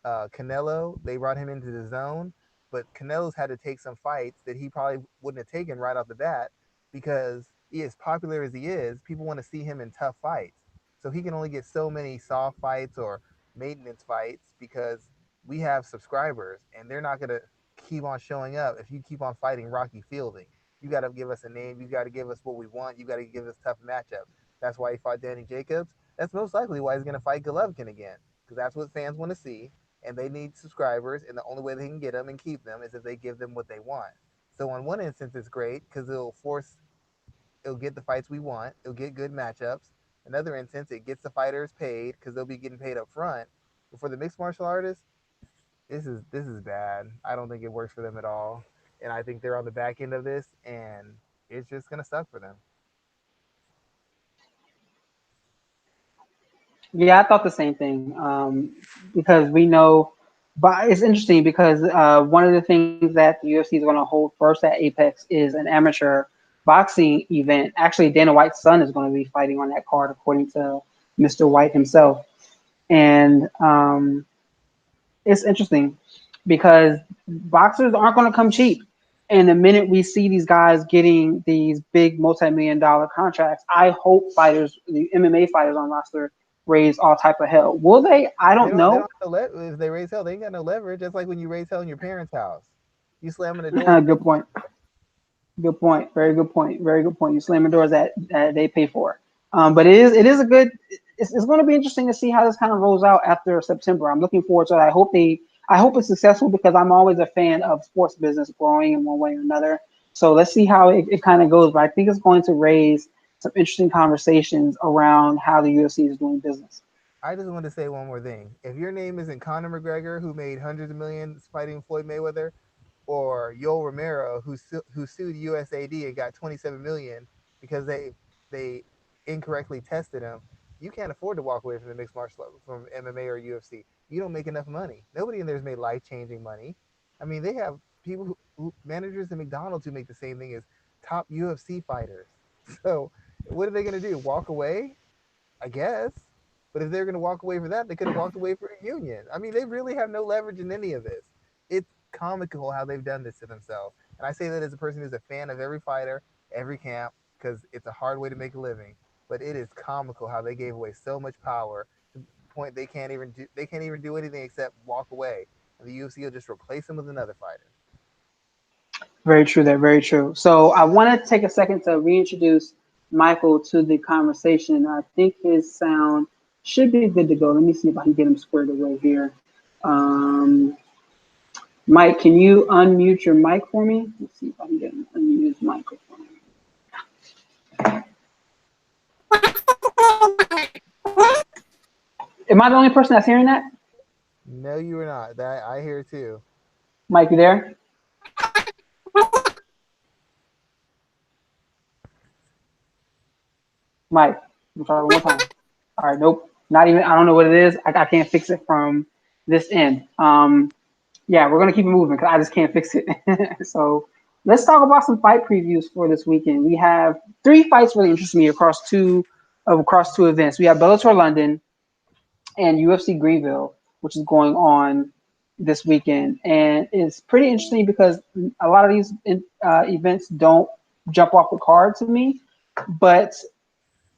Canelo, they brought him into the zone, but Canelo's had to take some fights that he probably wouldn't have taken right off the bat because he as popular as he is, people want to see him in tough fights. So he can only get so many soft fights or maintenance fights because we have subscribers and they're not going to keep on showing up if you keep on fighting Rocky Fielding. You got to give us a name. You got to give us what we want. You got to give us tough matchups. That's why he fought Danny Jacobs. That's most likely why he's going to fight Golovkin again because that's what fans want to see, and they need subscribers. And the only way they can get them and keep them is if they give them what they want. So in one instance, it's great because it'll get the fights we want. It'll get good matchups. Another instance, it gets the fighters paid because they'll be getting paid up front. But for the mixed martial artists, this is bad. I don't think it works for them at all, and I think they're on the back end of this, and it's just gonna suck for them. Yeah, I thought the same thing. Because we know, but it's interesting because one of the things that the UFC is going to hold first at Apex is an amateur boxing event. Actually, Dana White's son is going to be fighting on that card, according to Mr. White himself. And it's interesting because boxers aren't going to come cheap. And the minute we see these guys getting these big multi-million dollar contracts, I hope fighters, the MMA fighters on roster, raise all type of hell. Will they? I They don't don't. They know. don't have no if they raise hell, they ain't got no leverage. That's like when you raise hell in your parents' house. You slamming the door. Good point. Good point. Very good point. Very good point. You slamming doors that they pay for. But it is a good. It's going to be interesting to see how this kind of rolls out after September. I'm looking forward to it. I hope it's successful because I'm always a fan of sports business growing in one way or another. So let's see how it kind of goes. But I think it's going to raise some interesting conversations around how the UFC is doing business. I just want to say one more thing. If your name isn't Conor McGregor, who made hundreds of millions fighting Floyd Mayweather, or Yoel Romero, who sued USAD and got 27 million because they incorrectly tested him, you can't afford to walk away from the mixed martial art from MMA or UFC. You don't make enough money. Nobody in there has made life changing money. I mean, they have people managers at McDonald's who make the same thing as top UFC fighters. So what are they going to do? Walk away? I guess. But if they're going to walk away for that, they could have walked away for a union. I mean, they really have no leverage in any of this. It's comical how they've done this to themselves. And I say that as a person who's a fan of every fighter, every camp, because it's a hard way to make a living. But it is comical how they gave away so much power to the point they can't even do anything except walk away. And the UFC will just replace them with another fighter. Very true there, very true. So I want to take a second to reintroduce Michael to the conversation. I think his sound should be good to go. Let me see if I can get him squared away here. Um, Mike, can you unmute your mic for me? Let's see if I can get him to unmute his microphone. Am I the only person that's hearing that? No, you are not. That I hear too. Mike, you there? Mike, I'm try one more time. All right, nope, not even. I don't know what it is. I can't fix it from this end. Yeah, we're gonna keep it moving because I just can't fix it. So let's talk about some fight previews for this weekend. We have three fights really interest me across two events. We have Bellator London and UFC Greenville, which is going on this weekend, and it's pretty interesting because a lot of these events don't jump off the card to me, but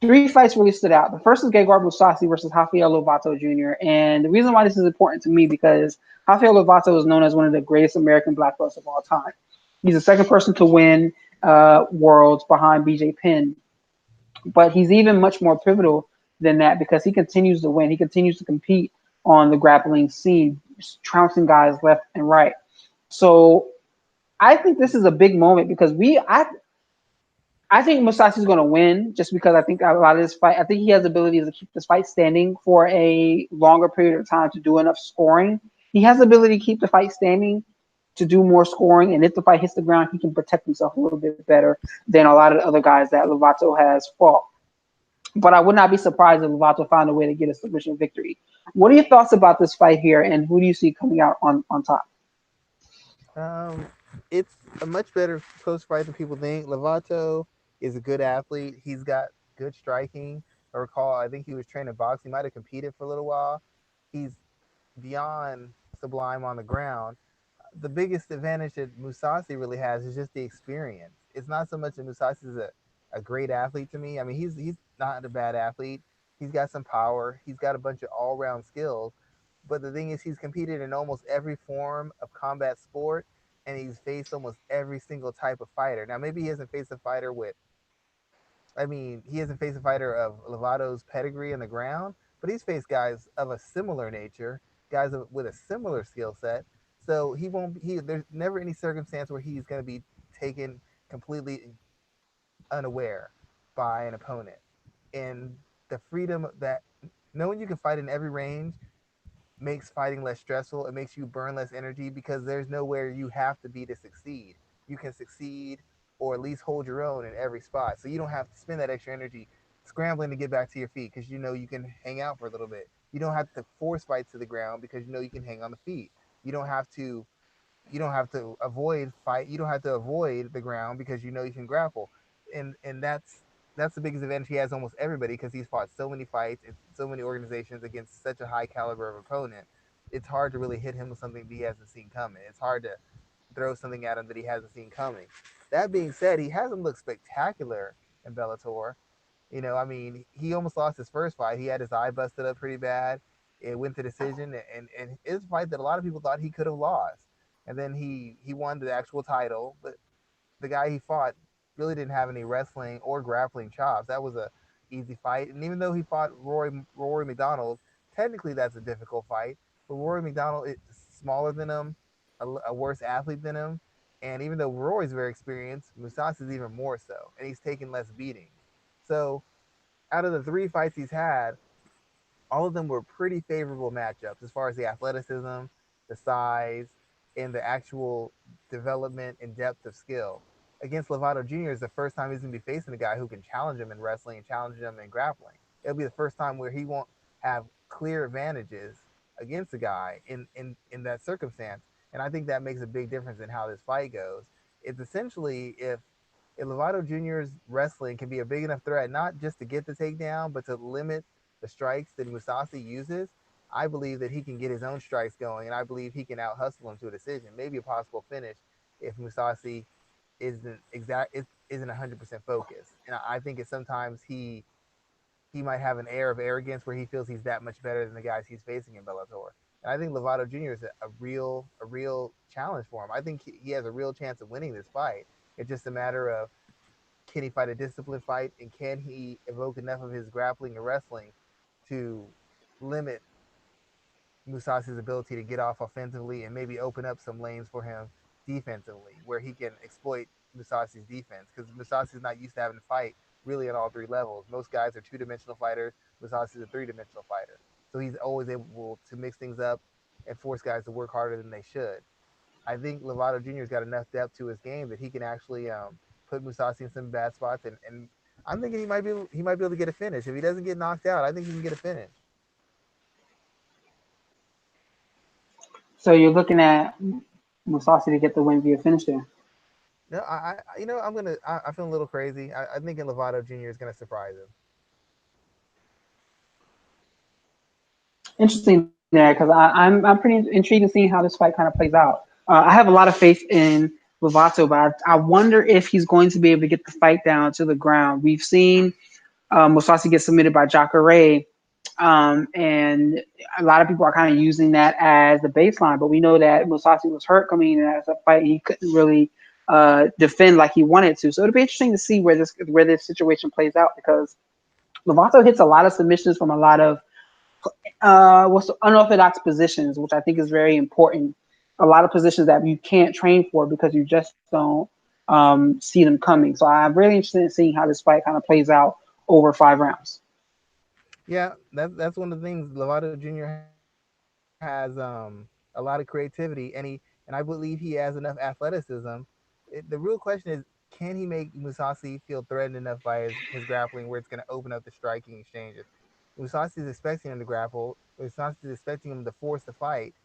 three fights really stood out. The first is Gegard Mousasi versus Rafael Lovato Jr. And the reason why this is important to me because Rafael Lovato is known as one of the greatest American black belts of all time. He's the second person to win Worlds behind BJ Penn, but he's even much more pivotal than that because he continues to win. He continues to compete on the grappling scene, trouncing guys left and right. So I think this is a big moment because I think Musashi is going to win just because I think a lot of this fight, I think he has the ability to keep this fight standing for a longer period of time to do enough scoring. He has the ability to keep the fight standing to do more scoring, and if the fight hits the ground, he can protect himself a little bit better than a lot of the other guys that Lovato has fought. But I would not be surprised if Lovato found a way to get a submission victory. What are your thoughts about this fight here, and who do you see coming out on top? Um, it's a much better close fight than people think. Lovato is a good athlete. He's got good striking. I recall, I think he was training boxing. He might have competed for a little while. He's beyond sublime on the ground. The biggest advantage that Musasi really has is just the experience. It's not so much that Musasi is a great athlete to me. I mean, he's not a bad athlete. He's got some power. He's got a bunch of all round skills. But the thing is, he's competed in almost every form of combat sport, and he's faced almost every single type of fighter. Now, maybe he hasn't faced a fighter with I mean, he hasn't faced a fighter of Lovato's pedigree on the ground, but he's faced guys of a similar nature, guys with a similar skill set. So he won't. He there's never any circumstance where he's going to be taken completely unaware by an opponent. And the freedom that knowing you can fight in every range makes fighting less stressful. It makes you burn less energy because there's nowhere you have to be to succeed. You can succeed or at least hold your own in every spot. So you don't have to spend that extra energy scrambling to get back to your feet because you know you can hang out for a little bit. You don't have to force fight to the ground because you know you can hang on the feet. You don't have to you don't have to avoid fight. You don't have to avoid the ground because you know you can grapple, and that's the biggest advantage he has almost everybody because he's fought so many fights in so many organizations against such a high caliber of opponent. It's hard to really hit him with something that he hasn't seen coming. It's hard to throw something at him that he hasn't seen coming. That being said, he hasn't looked spectacular in Bellator. You know, I mean, he almost lost his first fight. He had his eye busted up pretty bad. It went to decision, and his fight that a lot of people thought he could have lost. And then he won the actual title, but the guy he fought really didn't have any wrestling or grappling chops. That was a easy fight. And even though he fought Rory McDonald, technically that's a difficult fight. But Rory McDonald is smaller than him, a worse athlete than him. And even though Rory's very experienced, Musashi is even more so, and he's taken less beatings. So out of the three fights he's had, all of them were pretty favorable matchups as far as the athleticism, the size, and the actual development and depth of skill. Against Lovato Jr. is the first time he's going to be facing a guy who can challenge him in wrestling and challenge him in grappling. It'll be the first time where he won't have clear advantages against a guy in that circumstance. And I think that makes a big difference in how this fight goes. It's essentially if Lovato Jr.'s wrestling can be a big enough threat, not just to get the takedown, but to limit the strikes that Musasi uses, I believe that he can get his own strikes going, and I believe he can out hustle him to a decision, maybe a possible finish if Musasi isn't 100% focused. And I think it sometimes he might have an air of arrogance where he feels he's that much better than the guys he's facing in Bellator. And I think Lovato Jr. is a real challenge for him. I think he has a real chance of winning this fight. It's just a matter of can he fight a disciplined fight and can he evoke enough of his grappling and wrestling to limit Musasi's ability to get off offensively and maybe open up some lanes for him defensively where he can exploit Musasi's defense because Musasi's not used to having to fight really on all three levels. Most guys are two-dimensional fighters. Musasi's a three-dimensional fighter. So he's always able to mix things up and force guys to work harder than they should. I think Lovato Jr.'s got enough depth to his game that he can actually put Musasi in some bad spots. And I'm thinking he might be able to get a finish. If he doesn't get knocked out, I think he can get a finish. So you're looking at Musasi to get the win via finish there. No, I feel a little crazy. I'm thinking Lovato Jr. is gonna surprise him. Interesting there because I'm pretty intrigued in seeing how this fight kind of plays out. I have a lot of faith in Lovato, but I wonder if he's going to be able to get the fight down to the ground. We've seen Musasi get submitted by Jacare, and a lot of people are kind of using that as the baseline. But we know that Musasi was hurt coming in as a fight; he couldn't really defend like he wanted to. So it'll be interesting to see where this situation plays out because Lovato hits a lot of submissions from a lot of what's unorthodox positions, which I think is very important. A lot of positions that you can't train for because you just don't see them coming. So I'm really interested in seeing how this fight kind of plays out over 5 rounds. Yeah, that's one of the things. Lovato Jr. has a lot of creativity, and I believe he has enough athleticism. The real question is, can he make Musasi feel threatened enough by his grappling where it's going to open up the striking exchanges? Musasi is expecting him to grapple. Musasi is expecting him to force the fight,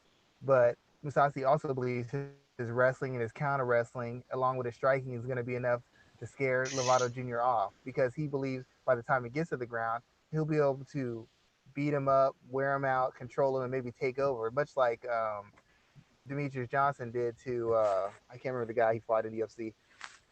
but Musasi also believes his wrestling and his counter wrestling, along with his striking, is going to be enough to scare Lovato Jr. off because he believes by the time he gets to the ground, he'll be able to beat him up, wear him out, control him, and maybe take over, much like Demetrius Johnson did to I can't remember the guy he fought in the UFC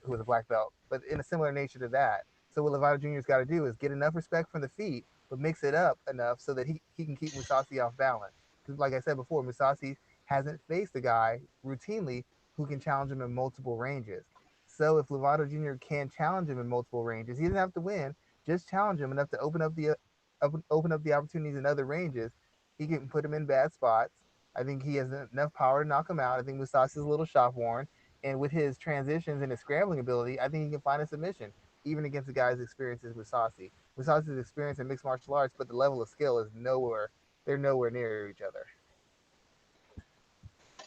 who was a black belt, but in a similar nature to that. So what Lovato Jr.'s got to do is get enough respect from the feet, but mix it up enough so that he can keep Musasi off balance. Because like I said before, Musasi hasn't faced a guy routinely who can challenge him in multiple ranges. So if Lovato Jr. can challenge him in multiple ranges, he doesn't have to win. Just challenge him enough to open up the opportunities in other ranges. He can put him in bad spots. I think he has enough power to knock him out. I think Musasi is a little shot worn, and with his transitions and his scrambling ability, I think he can find a submission, even against the guy's experiences with Sasi. Musasi's experience in mixed martial arts, but the level of skill is nowhere. They're nowhere near each other.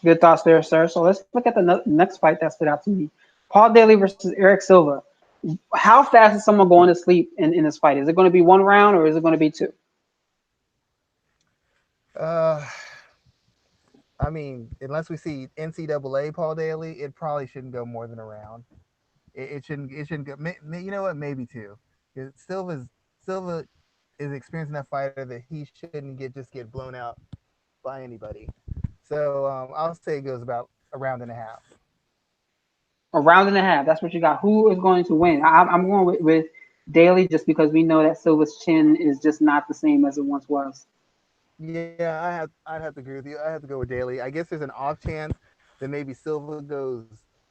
Good thoughts there, sir. So let's look at the next fight that stood out to me. Paul Daly versus Eric Silva. How fast is someone going to sleep in this fight? Is it going to be 1 round or is it going to be two? Uh, I mean, unless we see NCAA Paul Daly, it probably shouldn't go more than a round. It shouldn't. It shouldn't go. You know what? Maybe two. Because Silva is an experienced enough fighter that he shouldn't just get blown out by anybody. So I'll say it goes about a round and a half. A round and a half. That's what you got. Who is going to win? I'm going with Daly just because we know that Silva's chin is just not the same as it once was. Yeah, I'd have to agree with you. I have to go with Daly. I guess there's an off chance that maybe Silva goes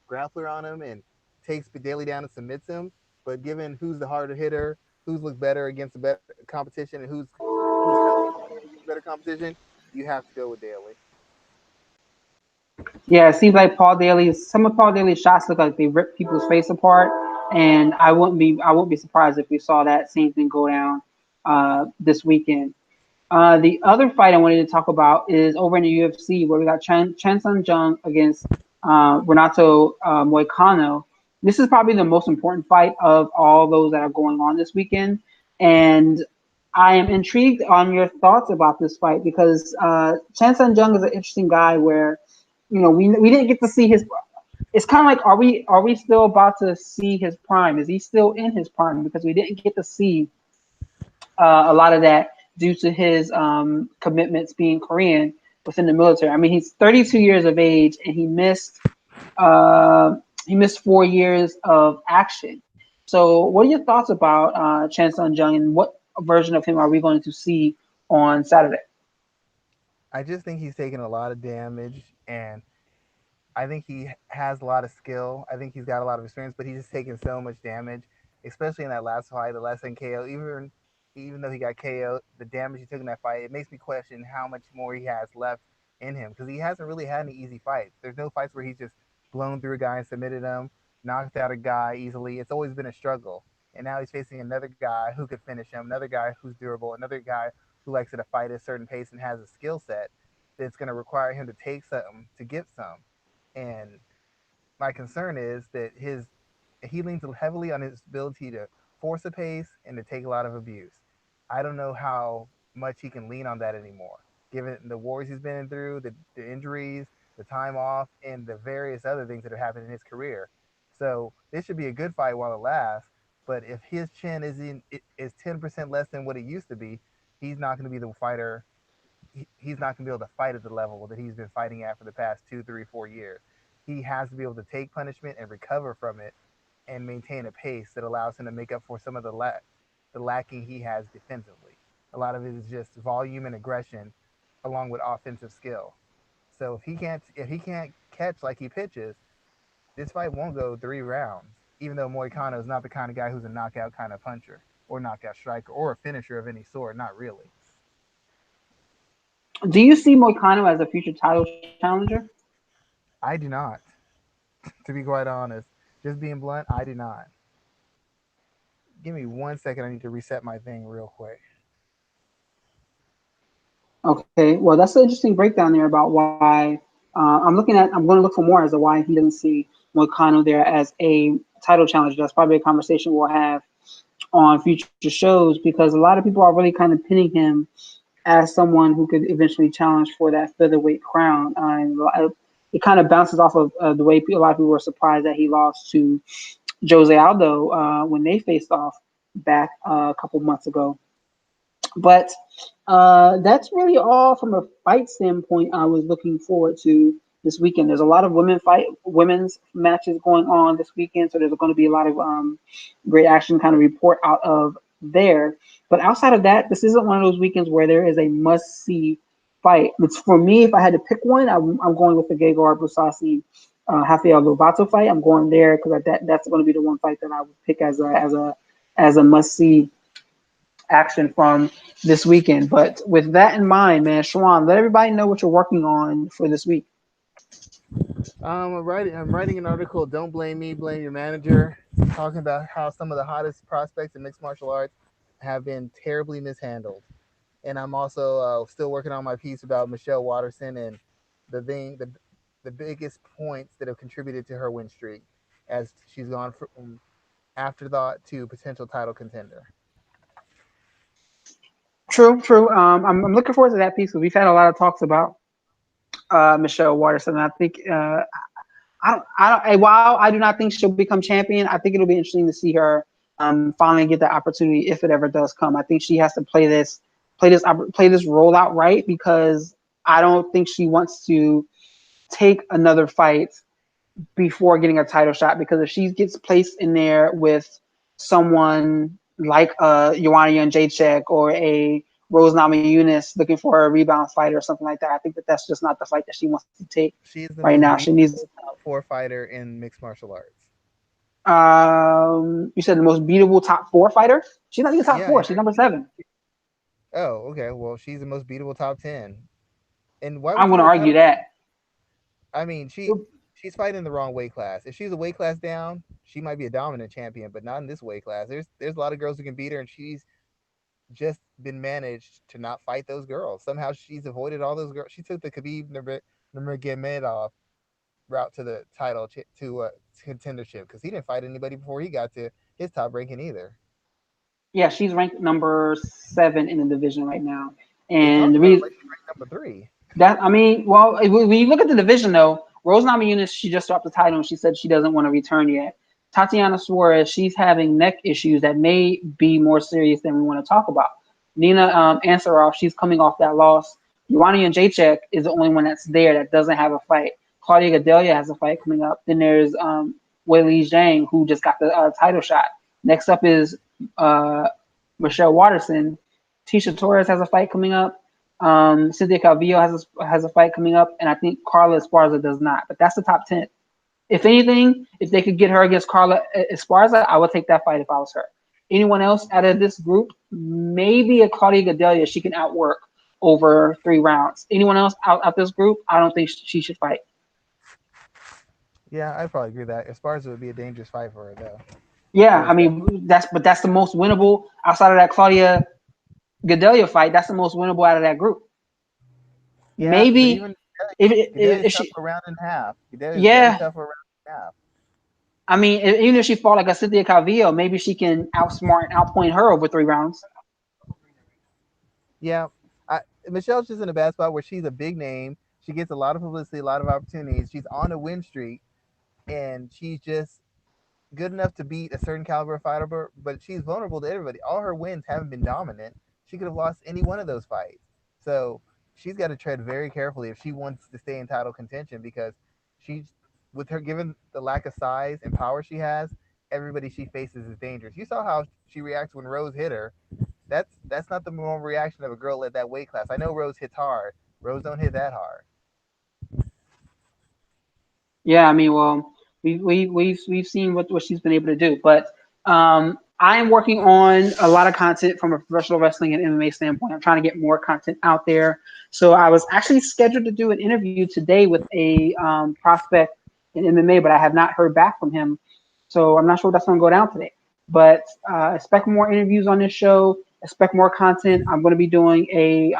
grappler on him and takes Daly down and submits him. But given who's the harder hitter, who's looked better against the better competition, and who's healthy against better competition, you have to go with Daly. Yeah, it seems like some of Paul Daly's shots look like they rip people's face apart, and I wouldn't be surprised if we saw that same thing go down this weekend. The other fight I wanted to talk about is over in the UFC where we got Chan Sung Jung against Renato Moicano. This is probably the most important fight of all those that are going on this weekend, and I am intrigued on your thoughts about this fight because Chan Sung Jung is an interesting guy where we didn't get to see his. It's kind of like are we still about to see his prime? Is he still in his prime? Because we didn't get to see a lot of that due to his commitments being Korean within the military. I mean, he's 32 years of age and uh, he missed 4 years of action. So, what are your thoughts about Chan Sung Jung and what version of him are we going to see on Saturday? I just think he's taken a lot of damage, and I think he has a lot of skill. I think he's got a lot of experience, but he's just taken so much damage, especially in that last fight, the last KO. Even though he got KO, the damage he took in that fight, it makes me question how much more he has left in him because he hasn't really had any easy fights. There's no fights where he's just blown through a guy and submitted him, knocked out a guy easily. It's always been a struggle. And now he's facing another guy who could finish him, another guy who's durable, another guy who likes to fight at a certain pace and has a skill set that's going to require him to take something to get some. And my concern is that he leans heavily on his ability to force a pace and to take a lot of abuse. I don't know how much he can lean on that anymore, given the wars he's been through, the injuries, the time off, and the various other things that have happened in his career. So this should be a good fight while it lasts. But if his chin is 10% less than what it used to be, he's not going to be the fighter. He's not going to be able to fight at the level that he's been fighting at for the past 2, 3, 4 years. He has to be able to take punishment and recover from it and maintain a pace that allows him to make up for some of the lacking he has defensively. A lot of it is just volume and aggression, along with offensive skill. So if he can't catch like he pitches, this fight won't go 3 rounds. Even though Moicano is not the kind of guy who's a knockout kind of puncher or knockout striker or a finisher of any sort, not really. Do you see Moicano as a future title challenger? I do not, to be quite honest. Just being blunt, I do not. Give me 1 second. I need to reset my thing real quick. Okay, well, that's an interesting breakdown there about why. I'm going to look for more as to why he doesn't see Moicano there as a title challenger. That's probably a conversation we'll have on future shows because a lot of people are really kind of pinning him as someone who could eventually challenge for that featherweight crown. It kind of bounces off of the way a lot of people were surprised that he lost to Jose Aldo when they faced off back a couple months ago. But that's really all from a fight standpoint. I was looking forward to this weekend. There's a lot of women's matches going on this weekend, so there's going to be a lot of great action kind of report out of there. But outside of that, this isn't one of those weekends where there is a must see fight. It's for me. If I had to pick one, I'm going with the Gegard Mousasi Rafael Lovato fight. I'm going there because that's going to be the one fight that I would pick as a must see action from this weekend. But with that in mind, man, Schwan, let everybody know what you're working on for this week. I'm writing an article. Don't blame me, blame your manager. Talking about how some of the hottest prospects in mixed martial arts have been terribly mishandled. And I'm also still working on my piece about Michelle Watterson and the biggest points that have contributed to her win streak, as she's gone from afterthought to potential title contender. True, true. I'm looking forward to that piece because we've had a lot of talks about Michelle Watterson. I think while I do not think she'll become champion, I think it'll be interesting to see her finally get that opportunity if it ever does come. I think she has to play this role out right because I don't think she wants to take another fight before getting a title shot because if she gets placed in there with someone like Joanna Jacek or a Rose Namajunas looking for a rebound fight or something like that, I think that's just not the fight that she wants to take She is the right most now. She needs. beatable top four fighter in mixed martial arts. You said the most beatable top four fighter. She's not even top Yeah. four. She's number 7. Oh, okay. Well, she's the most beatable top 10. And why would I'm you going to want a argue title? that. I mean, she's fighting the wrong weight class. If she's a weight class down, she might be a dominant champion, but not in this weight class. There's a lot of girls who can beat her, and she's just been managed to not fight those girls. Somehow she's avoided all those girls. She took the Khabib Nurmagomedov route to the title to contendership because he didn't fight anybody before he got to his top ranking either. Yeah, she's ranked number 7 in the division right now, They and talked the about her reason like she's ranked number 3. that I mean, well, when you look at the division though, Rose Namajunas she just dropped the title and she said she doesn't want to return yet. Tatiana Suarez, she's having neck issues that may be more serious than we want to talk about. Nina Ansaroff, she's coming off that loss. Joanna Jacek is the only one that's there that doesn't have a fight. Claudia Gadelia has a fight coming up. Then there's Weili Zhang, who just got the title shot. Next up is uh, Michelle Watterson. Tisha Torres has a fight coming up. Cynthia Calvillo has a fight coming up, and I think Carla Esparza does not. But that's the top 10. If anything, if they could get her against Carla Esparza, I would take that fight if I was her. Anyone else out of this group, maybe a Claudia Gadelia, she can outwork over 3 rounds. Anyone else out this group, I don't think she should fight. Yeah, I'd probably agree with that. Esparza would be a dangerous fight for her though. Yeah, Most I definitely. mean that's the most winnable outside of that Claudia Gadelia fight. That's the most winnable out of that group. Yeah, but Maybe even if Gadelia's if tough she, for a round and a half. Gadelia's very yeah, tough for a round and a half. I mean, even if she fought like a Cynthia Calvillo, maybe she can outsmart and outpoint her over 3 rounds. Yeah, Michelle's just in a bad spot where she's a big name. She gets a lot of publicity, a lot of opportunities. She's on a win streak, and she's just good enough to beat a certain caliber fighter, but she's vulnerable to everybody. All her wins haven't been dominant. She could have lost any one of those fights. So she's got to tread very carefully if she wants to stay in title contention because she's with her given the lack of size and power she has, everybody she faces is dangerous. You saw how she reacts when Rose hit her. That's not the normal reaction of a girl at that weight class. I know Rose hits hard. Rose don't hit that hard. Yeah, I mean, well, we've seen what she's been able to do, but I am working on a lot of content from a professional wrestling and MMA standpoint. I'm trying to get more content out there. So I was actually scheduled to do an interview today with a prospect in MMA, but I have not heard back from him. So I'm not sure if that's going to go down today. But expect more interviews on this show. Expect more content. I'm going to be doing a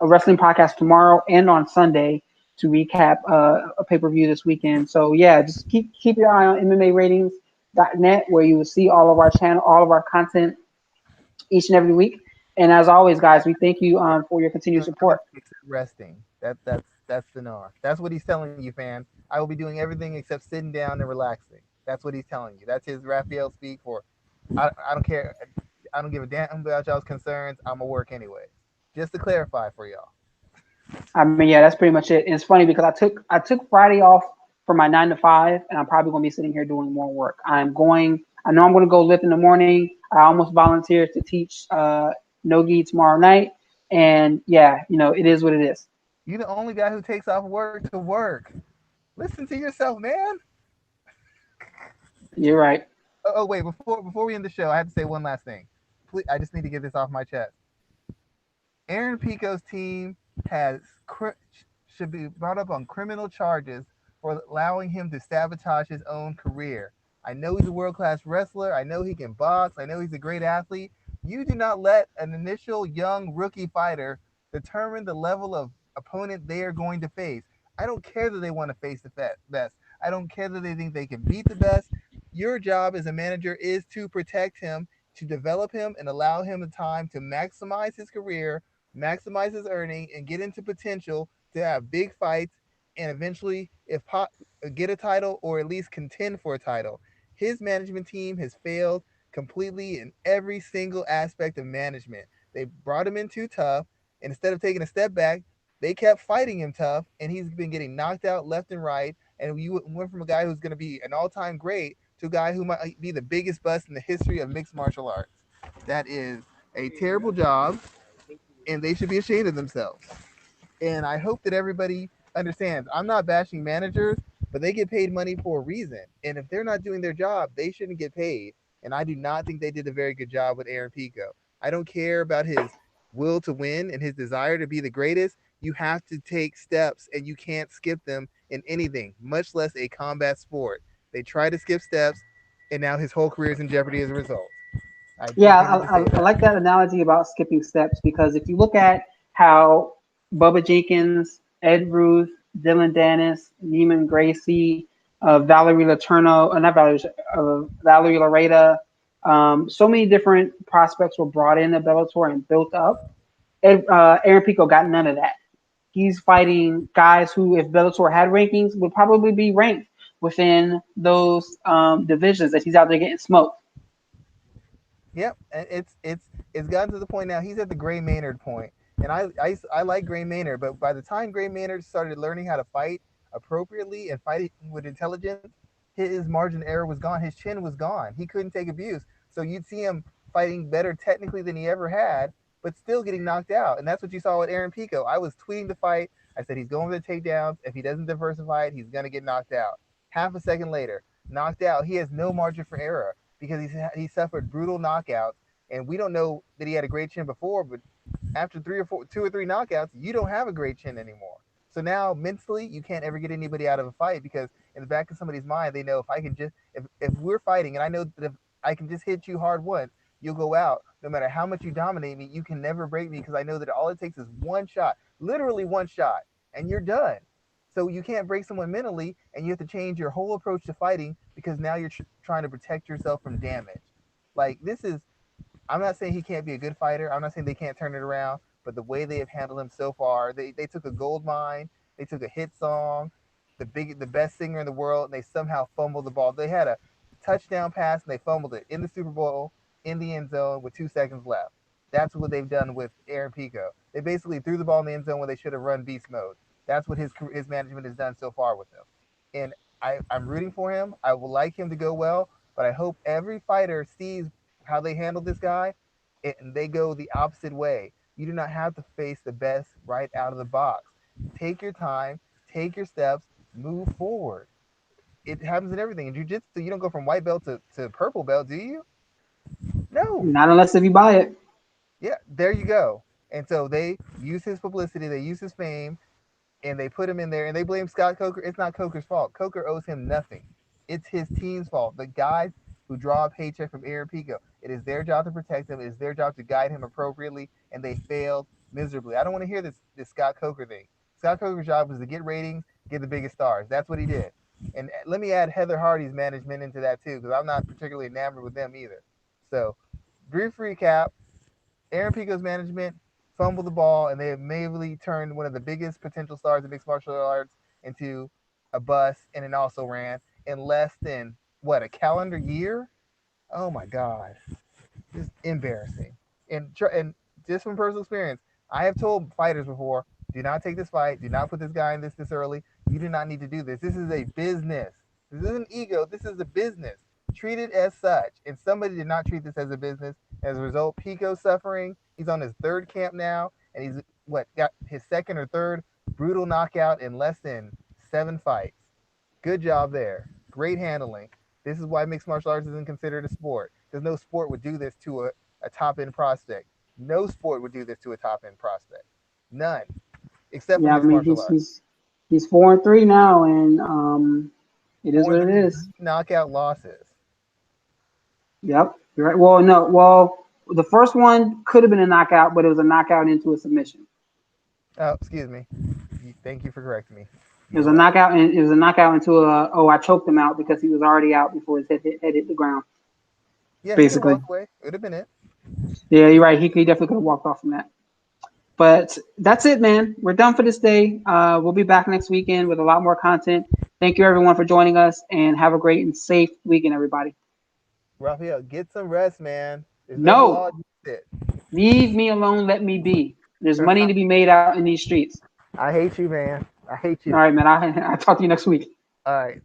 wrestling podcast tomorrow and on Sunday to recap a pay per view this weekend. So yeah, just keep your eye on MMA Ratings.net where you will see all of our channel, all of our content each and every week. And as always, guys, we thank you for your continued support. Except resting. That's the norm. That's what he's telling you, fan. I will be doing everything except sitting down and relaxing. That's what he's telling you. That's his Raphael speak for. I don't care. I don't give a damn about y'all's concerns. I'm gonna work anyway. Just to clarify for y'all. I mean, yeah, that's pretty much it. And it's funny because I took Friday off for my 9 to 5, and I'm probably going to be sitting here doing more work. I know I'm going to go lift in the morning. I almost volunteered to teach Nogi tomorrow night, and yeah, it is what it is. You the only guy who takes off work to work. Listen to yourself, man. You're right. Wait, before we end the show, I have to say one last thing. Please, I just need to get this off my chest. Aaron Pico's team has should be brought up on criminal charges for allowing him to sabotage his own career. I know he's a world class wrestler. I know he can box. I know he's a great athlete. You do not let an initial young rookie fighter determine the level of opponent they are going to face. I don't care that they want to face the best. I don't care that they think they can beat the best. Your job as a manager is to protect him, to develop him, and allow him the time to maximize his career, maximize his earning, and get into potential to have big fights and eventually, if get a title or at least contend for a title. His management team has failed completely in every single aspect of management. They brought him in too tough, and instead of taking a step back, they kept fighting him tough, and he's been getting knocked out left and right. And you went from a guy who's going to be an all-time great to a guy who might be the biggest bust in the history of mixed martial arts. That is a terrible job, and they should be ashamed of themselves. And I hope that everybody understands. I'm not bashing managers, but they get paid money for a reason. And if they're not doing their job, they shouldn't get paid. And I do not think they did a very good job with Aaron Pico. I don't care about his will to win and his desire to be the greatest. You have to take steps and you can't skip them in anything, much less a combat sport. They try to skip steps, and now his whole career is in jeopardy as a result. I Yeah, just needed to say I that. like that analogy about skipping steps because if you look at how Bubba Jenkins, Ed Ruth, Dylan Dennis, Neiman Gracie, Valerie Laterno, not Valerie, Valerie Lareda, so many different prospects were brought into Bellator and built up. Aaron Pico got none of that. He's fighting guys who, if Bellator had rankings, would probably be ranked within those divisions that he's out there getting smoked. Yep, and it's gotten to the point now. He's at the Gray Maynard point, and I like Gray Maynard, but by the time Gray Maynard started learning how to fight appropriately and fight with intelligence, his margin of error was gone. His chin was gone. He couldn't take abuse. So you'd see him fighting better technically than he ever had, but still getting knocked out. And that's what you saw with Aaron Pico. I was tweeting the fight. I said he's going for the takedowns. If he doesn't diversify it, he's gonna get knocked out. Half a second later, knocked out. He has no margin for error because he suffered brutal knockouts, and we don't know that he had a great chin before, but after two or three knockouts, you don't have a great chin anymore. So now mentally, you can't ever get anybody out of a fight because in the back of somebody's mind, they know if I can just if we're fighting and I know that if I can just hit you hard once, you'll go out. No matter how much you dominate me, you can never break me because I know that all it takes is one shot, literally one shot, and you're done. So you can't break someone mentally, and you have to change your whole approach to fighting because now you're trying to protect yourself from damage. Like this is, I'm not saying he can't be a good fighter. I'm not saying they can't turn it around, but the way they have handled him so far, they took a gold mine, they took a hit song, the best singer in the world, and they somehow fumbled the ball. They had a touchdown pass and they fumbled it in the Super Bowl in the end zone with 2 seconds left. That's what they've done with Aaron Pico. They basically threw the ball in the end zone when they should have run beast mode. That's what his management has done so far with him. And I'm rooting for him. I would like him to go well, but I hope every fighter sees how they handle this guy and they go the opposite way. You do not have to face the best right out of the box. Take your time, take your steps, move forward. It happens in everything. In jiu-jitsu, you don't go from white belt to purple belt, do you? No. Not unless if you buy it. Yeah, there you go. And so they use his publicity, they use his fame, and they put him in there and they blame Scott Coker. It's not Coker's fault. Coker owes him nothing. It's his team's fault. The guys who draw a paycheck from Aaron Pico, it is their job to protect him. It is their job to guide him appropriately, and they failed miserably. I don't want to hear this Scott Coker thing. Scott Coker's job was to get ratings, get the biggest stars. That's what he did. And let me add Heather Hardy's management into that too, because I'm not particularly enamored with them either. So, brief recap: Aaron Pico's management fumbled the ball, and they immediately turned one of the biggest potential stars of mixed martial arts into a bust, and it also ran in less than what, a calendar year. Oh my god, just embarrassing. And just from personal experience, I have told fighters before, do not take this fight, do not put this guy in this early. You do not need to do this. This is a business. This isn't ego. This is a business. Treat it as such. And somebody did not treat this as a business. As a result, Pico's suffering. He's on his third camp now, and he's got his second or third brutal knockout in less than 7 fights. Good job there. Great handling. This is why mixed martial arts isn't considered a sport, because no sport would do this to a top end prospect. No sport would do this to a top end prospect. None, except for Yeah, I mixed mean martial arts. he's 4-3 now, and it is Four and what it three is. knockout losses. Yep, you're right. Well, no, well, the first one could have been a knockout, but it was a knockout into a submission. Oh, excuse me. Thank you for correcting me. It was You're a welcome. knockout, and it was a knockout into a. Oh, I choked him out because he was already out before his head hit the ground. Yeah, he could have Basically, walked away. It would have been it. yeah, you're right. He definitely could have walked off from that. But that's it, man. We're done for this day. We'll be back next weekend with a lot more content. Thank you, everyone, for joining us, and have a great and safe weekend, everybody. Raphael, get some rest, man. There's no law No, against it. leave me alone. Let me be. There's money to be made out in these streets. I hate you, man. I hate All you. right, man. I'll talk to you next week. All right.